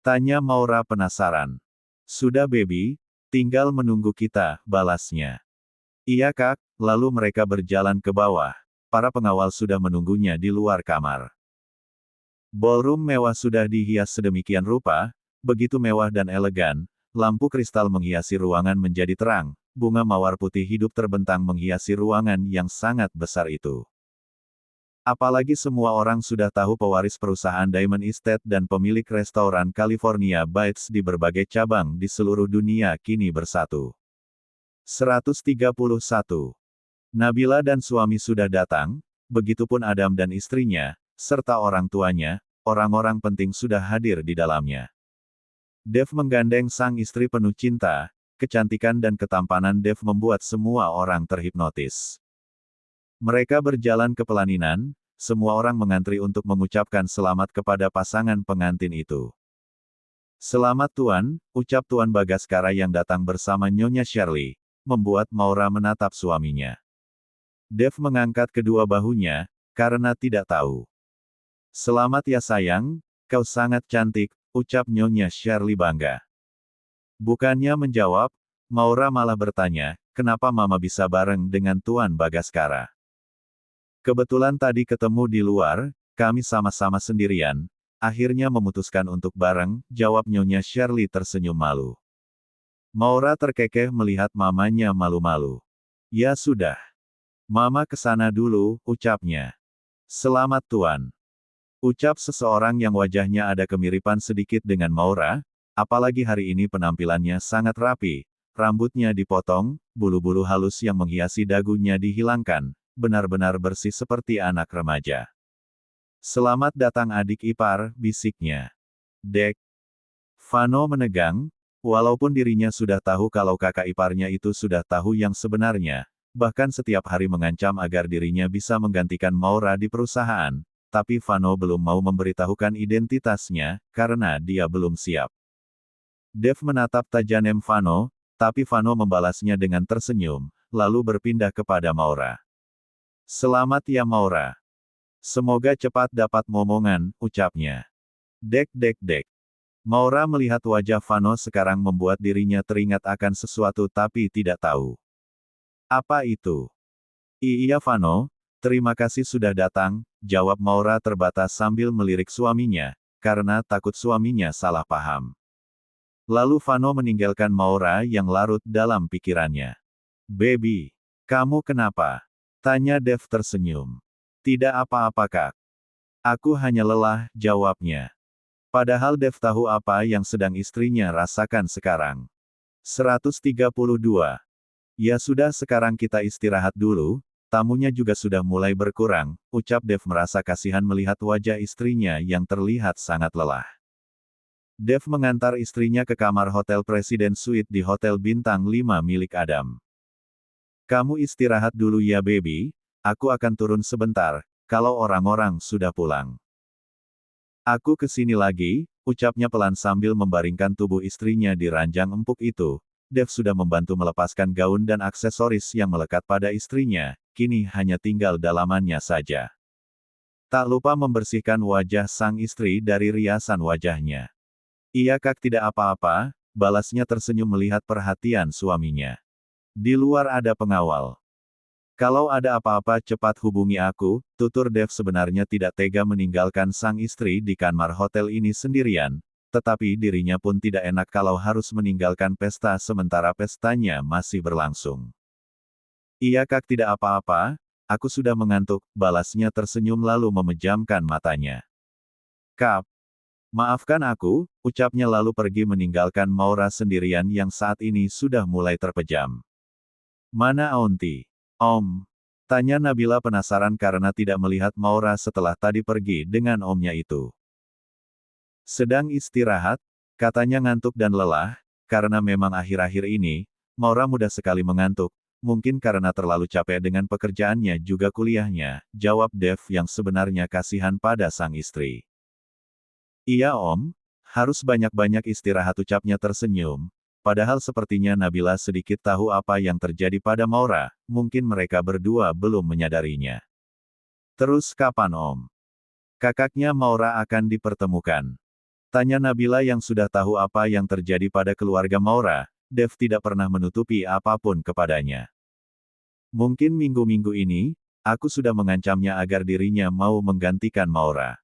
Tanya Maura penasaran. Sudah baby, tinggal menunggu kita, balasnya. Iya kak, lalu mereka berjalan ke bawah. Para pengawal sudah menunggunya di luar kamar. Ballroom mewah sudah dihias sedemikian rupa, begitu mewah dan elegan, lampu kristal menghiasi ruangan menjadi terang, bunga mawar putih hidup terbentang menghiasi ruangan yang sangat besar itu. Apalagi semua orang sudah tahu pewaris perusahaan Diamond Estate dan pemilik restoran California Bites di berbagai cabang di seluruh dunia kini bersatu. 131. Nabila dan suami sudah datang, begitupun Adam dan istrinya, serta orang tuanya, orang-orang penting sudah hadir di dalamnya. Dev menggandeng sang istri penuh cinta, kecantikan dan ketampanan Dev membuat semua orang terhipnotis. Mereka berjalan ke pelaminan, semua orang mengantri untuk mengucapkan selamat kepada pasangan pengantin itu. Selamat Tuan, ucap Tuan Bagaskara yang datang bersama Nyonya Shirley, membuat Maura menatap suaminya. Dev mengangkat kedua bahunya, karena tidak tahu. Selamat ya sayang, kau sangat cantik, ucap Nyonya Shirley bangga. Bukannya menjawab, Maura malah bertanya, kenapa Mama bisa bareng dengan Tuan Bagaskara? Kebetulan tadi ketemu di luar, kami sama-sama sendirian, akhirnya memutuskan untuk bareng, jawab Nyonya Shirley tersenyum malu. Maura terkekeh melihat mamanya malu-malu. Ya sudah. Mama kesana dulu, ucapnya. Selamat Tuan. Ucap seseorang yang wajahnya ada kemiripan sedikit dengan Maura, apalagi hari ini penampilannya sangat rapi, rambutnya dipotong, bulu-bulu halus yang menghiasi dagunya dihilangkan, benar-benar bersih seperti anak remaja. Selamat datang adik ipar, bisiknya. Dek. Vano menegang, walaupun dirinya sudah tahu kalau kakak iparnya itu sudah tahu yang sebenarnya, bahkan setiap hari mengancam agar dirinya bisa menggantikan Maura di perusahaan, tapi Vano belum mau memberitahukan identitasnya, karena dia belum siap. Dev menatap tajam Vano, tapi Vano membalasnya dengan tersenyum, lalu berpindah kepada Maura. Selamat ya Maura. Semoga cepat dapat momongan, ucapnya. Dek dek dek. Maura melihat wajah Vano sekarang membuat dirinya teringat akan sesuatu tapi tidak tahu. Apa itu? Iya Vano, terima kasih sudah datang, jawab Maura terbatas sambil melirik suaminya, karena takut suaminya salah paham. Lalu Vano meninggalkan Maura yang larut dalam pikirannya. Baby, kamu kenapa? Tanya Dev tersenyum. Tidak apa-apa kak. Aku hanya lelah, jawabnya. Padahal Dev tahu apa yang sedang istrinya rasakan sekarang. 132. Ya sudah sekarang kita istirahat dulu, tamunya juga sudah mulai berkurang, ucap Dev merasa kasihan melihat wajah istrinya yang terlihat sangat lelah. Dev mengantar istrinya ke kamar Hotel Presiden Suite di Hotel Bintang 5 milik Adam. Kamu istirahat dulu ya baby, aku akan turun sebentar, kalau orang-orang sudah pulang. Aku kesini lagi, ucapnya pelan sambil membaringkan tubuh istrinya di ranjang empuk itu. Dev sudah membantu melepaskan gaun dan aksesoris yang melekat pada istrinya, kini hanya tinggal dalamannya saja. Tak lupa membersihkan wajah sang istri dari riasan wajahnya. Iya kak tidak apa-apa, balasnya tersenyum melihat perhatian suaminya. Di luar ada pengawal. Kalau ada apa-apa cepat hubungi aku, tutur Dev sebenarnya tidak tega meninggalkan sang istri di kamar hotel ini sendirian, tetapi dirinya pun tidak enak kalau harus meninggalkan pesta sementara pestanya masih berlangsung. Iya kak tidak apa-apa, aku sudah mengantuk, balasnya tersenyum lalu memejamkan matanya. Kap. Maafkan aku, ucapnya lalu pergi meninggalkan Maura sendirian yang saat ini sudah mulai terpejam. Mana Aunty? Om. Tanya Nabila penasaran karena tidak melihat Maura setelah tadi pergi dengan omnya itu. Sedang istirahat, katanya ngantuk dan lelah, karena memang akhir-akhir ini, Maura mudah sekali mengantuk, mungkin karena terlalu capek dengan pekerjaannya juga kuliahnya, jawab Dev yang sebenarnya kasihan pada sang istri. Iya om, harus banyak-banyak istirahat ucapnya tersenyum, padahal sepertinya Nabila sedikit tahu apa yang terjadi pada Maura, mungkin mereka berdua belum menyadarinya. Terus kapan om? Kakaknya Maura akan dipertemukan. Tanya Nabila yang sudah tahu apa yang terjadi pada keluarga Maura, Dev tidak pernah menutupi apapun kepadanya. Mungkin minggu-minggu ini, aku sudah mengancamnya agar dirinya mau menggantikan Maura.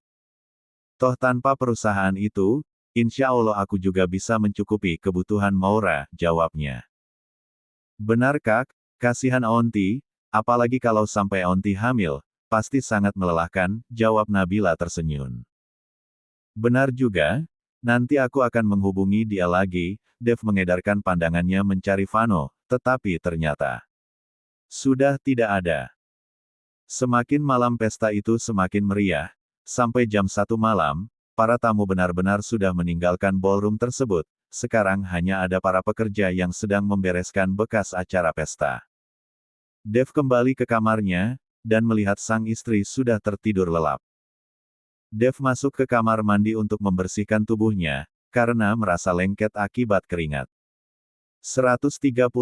Toh tanpa perusahaan itu, insya Allah aku juga bisa mencukupi kebutuhan Maura, jawabnya. Benar kak, kasihan Aunty, apalagi kalau sampai Aunty hamil, pasti sangat melelahkan, jawab Nabila tersenyum. Benar juga, nanti aku akan menghubungi dia lagi, Dev mengedarkan pandangannya mencari Vano, tetapi ternyata sudah tidak ada. Semakin malam pesta itu semakin meriah, sampai jam 1 malam, para tamu benar-benar sudah meninggalkan ballroom tersebut, sekarang hanya ada para pekerja yang sedang membereskan bekas acara pesta. Dev kembali ke kamarnya, dan melihat sang istri sudah tertidur lelap. Dev masuk ke kamar mandi untuk membersihkan tubuhnya, karena merasa lengket akibat keringat. 133.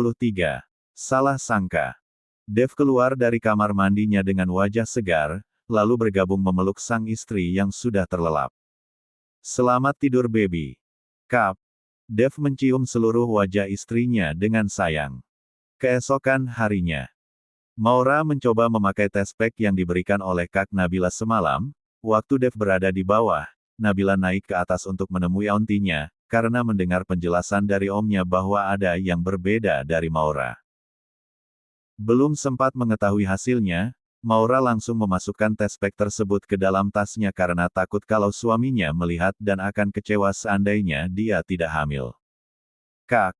Salah sangka. Dev keluar dari kamar mandinya dengan wajah segar, lalu bergabung memeluk sang istri yang sudah terlelap. Selamat tidur baby. Kap. Dev mencium seluruh wajah istrinya dengan sayang. Keesokan harinya, Maura mencoba memakai test pack yang diberikan oleh Kak Nabila semalam. Waktu Dev berada di bawah, Nabila naik ke atas untuk menemui auntinya, karena mendengar penjelasan dari omnya bahwa ada yang berbeda dari Maura. Belum sempat mengetahui hasilnya, Maura langsung memasukkan test pack tersebut ke dalam tasnya karena takut kalau suaminya melihat dan akan kecewa seandainya dia tidak hamil. Kak,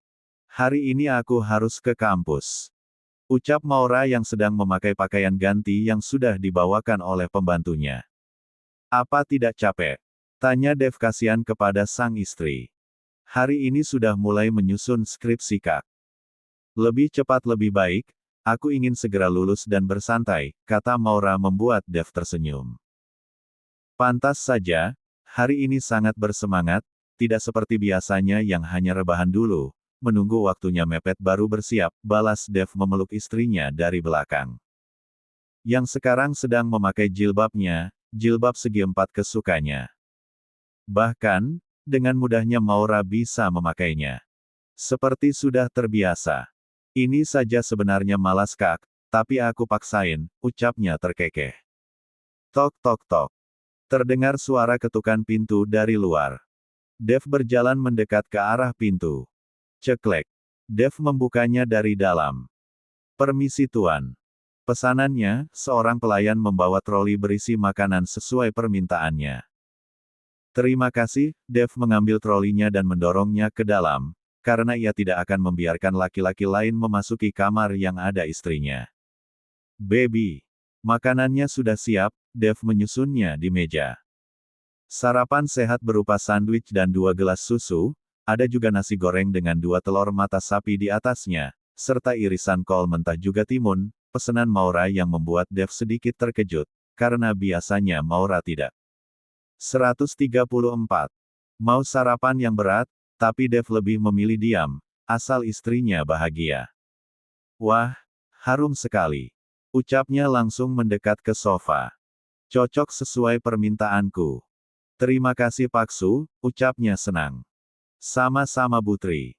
hari ini aku harus ke kampus. Ucap Maura yang sedang memakai pakaian ganti yang sudah dibawakan oleh pembantunya. Apa tidak capek? Tanya Dev kasihan kepada sang istri. Hari ini sudah mulai menyusun skripsi kak. Lebih cepat lebih baik, aku ingin segera lulus dan bersantai, kata Maura membuat Dev tersenyum. Pantas saja, hari ini sangat bersemangat, tidak seperti biasanya yang hanya rebahan dulu, menunggu waktunya mepet baru bersiap, balas Dev memeluk istrinya dari belakang. Yang sekarang sedang memakai jilbabnya, jilbab segi empat kesukaannya. Bahkan, dengan mudahnya Maura bisa memakainya. Seperti sudah terbiasa. Ini saja sebenarnya malas kak, tapi aku paksain, ucapnya terkekeh. Tok tok tok. Terdengar suara ketukan pintu dari luar. Dev berjalan mendekat ke arah pintu. Ceklek. Dev membukanya dari dalam. Permisi tuan. Pesanannya, seorang pelayan membawa troli berisi makanan sesuai permintaannya. Terima kasih, Dev mengambil trolinya dan mendorongnya ke dalam, karena ia tidak akan membiarkan laki-laki lain memasuki kamar yang ada istrinya. Baby. Makanannya sudah siap, Dev menyusunnya di meja. Sarapan sehat berupa sandwich dan 2 gelas susu, ada juga nasi goreng dengan 2 telur mata sapi di atasnya, serta irisan kol mentah juga timun, pesanan Maura yang membuat Dev sedikit terkejut, karena biasanya Maura tidak. 134. Mau sarapan yang berat, tapi Dev lebih memilih diam, asal istrinya bahagia. Wah, harum sekali. Ucapnya langsung mendekat ke sofa. Cocok sesuai permintaanku. Terima kasih Paksu, ucapnya senang. Sama-sama Putri.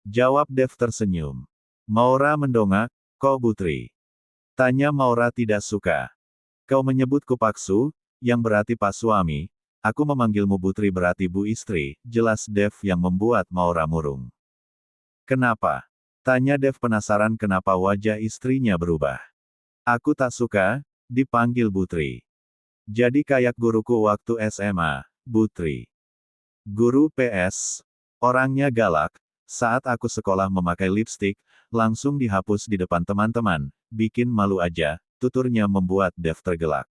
Jawab Dev tersenyum. Maura mendongak, kok Putri? Tanya Maura tidak suka. Kau menyebutku Paksu, yang berarti Pak Suami. Aku memanggilmu Putri berarti Bu Istri, jelas Dev yang membuat Maura murung. Kenapa? Tanya Dev penasaran kenapa wajah istrinya berubah. Aku tak suka, dipanggil Putri. Jadi kayak guruku waktu SMA, Putri. Guru PS. Orangnya galak. Saat aku sekolah memakai lipstik, langsung dihapus di depan teman-teman. Bikin malu aja, tuturnya membuat Dev tergelak.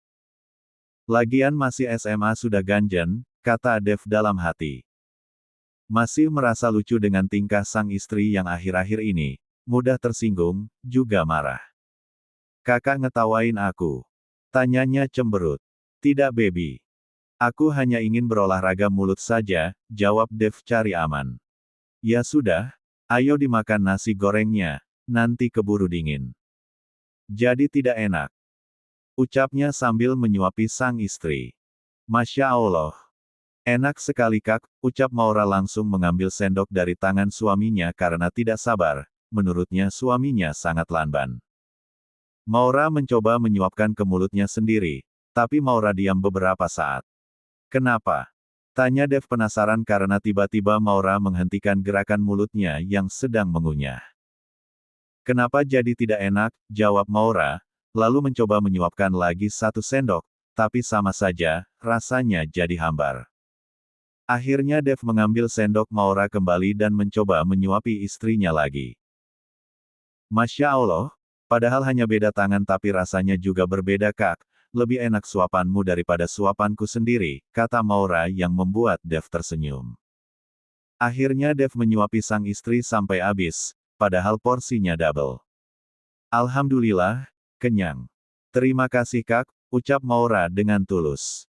Lagian masih SMA sudah ganjen, kata Dev dalam hati. Masih merasa lucu dengan tingkah sang istri yang akhir-akhir ini, mudah tersinggung, juga marah. Kakak ngetawain aku. Tanyanya cemberut. Tidak baby. Aku hanya ingin berolahraga mulut saja, jawab Dev cari aman. Ya sudah, ayo dimakan nasi gorengnya, nanti keburu dingin. Jadi tidak enak. Ucapnya sambil menyuapi sang istri. Masya Allah. Enak sekali kak, ucap Maura langsung mengambil sendok dari tangan suaminya karena tidak sabar, menurutnya suaminya sangat lamban. Maura mencoba menyuapkan ke mulutnya sendiri, tapi Maura diam beberapa saat. Kenapa? Tanya Dev penasaran karena tiba-tiba Maura menghentikan gerakan mulutnya yang sedang mengunyah. Kenapa jadi tidak enak, jawab Maura, lalu mencoba menyuapkan lagi 1 sendok, tapi sama saja, rasanya jadi hambar. Akhirnya Dev mengambil sendok Maura kembali dan mencoba menyuapi istrinya lagi. Masya Allah, padahal hanya beda tangan tapi rasanya juga berbeda kak, lebih enak suapanmu daripada suapanku sendiri, kata Maura yang membuat Dev tersenyum. Akhirnya Dev menyuapi sang istri sampai habis, padahal porsinya double. Alhamdulillah, kenyang. Terima kasih kak, ucap Maura dengan tulus.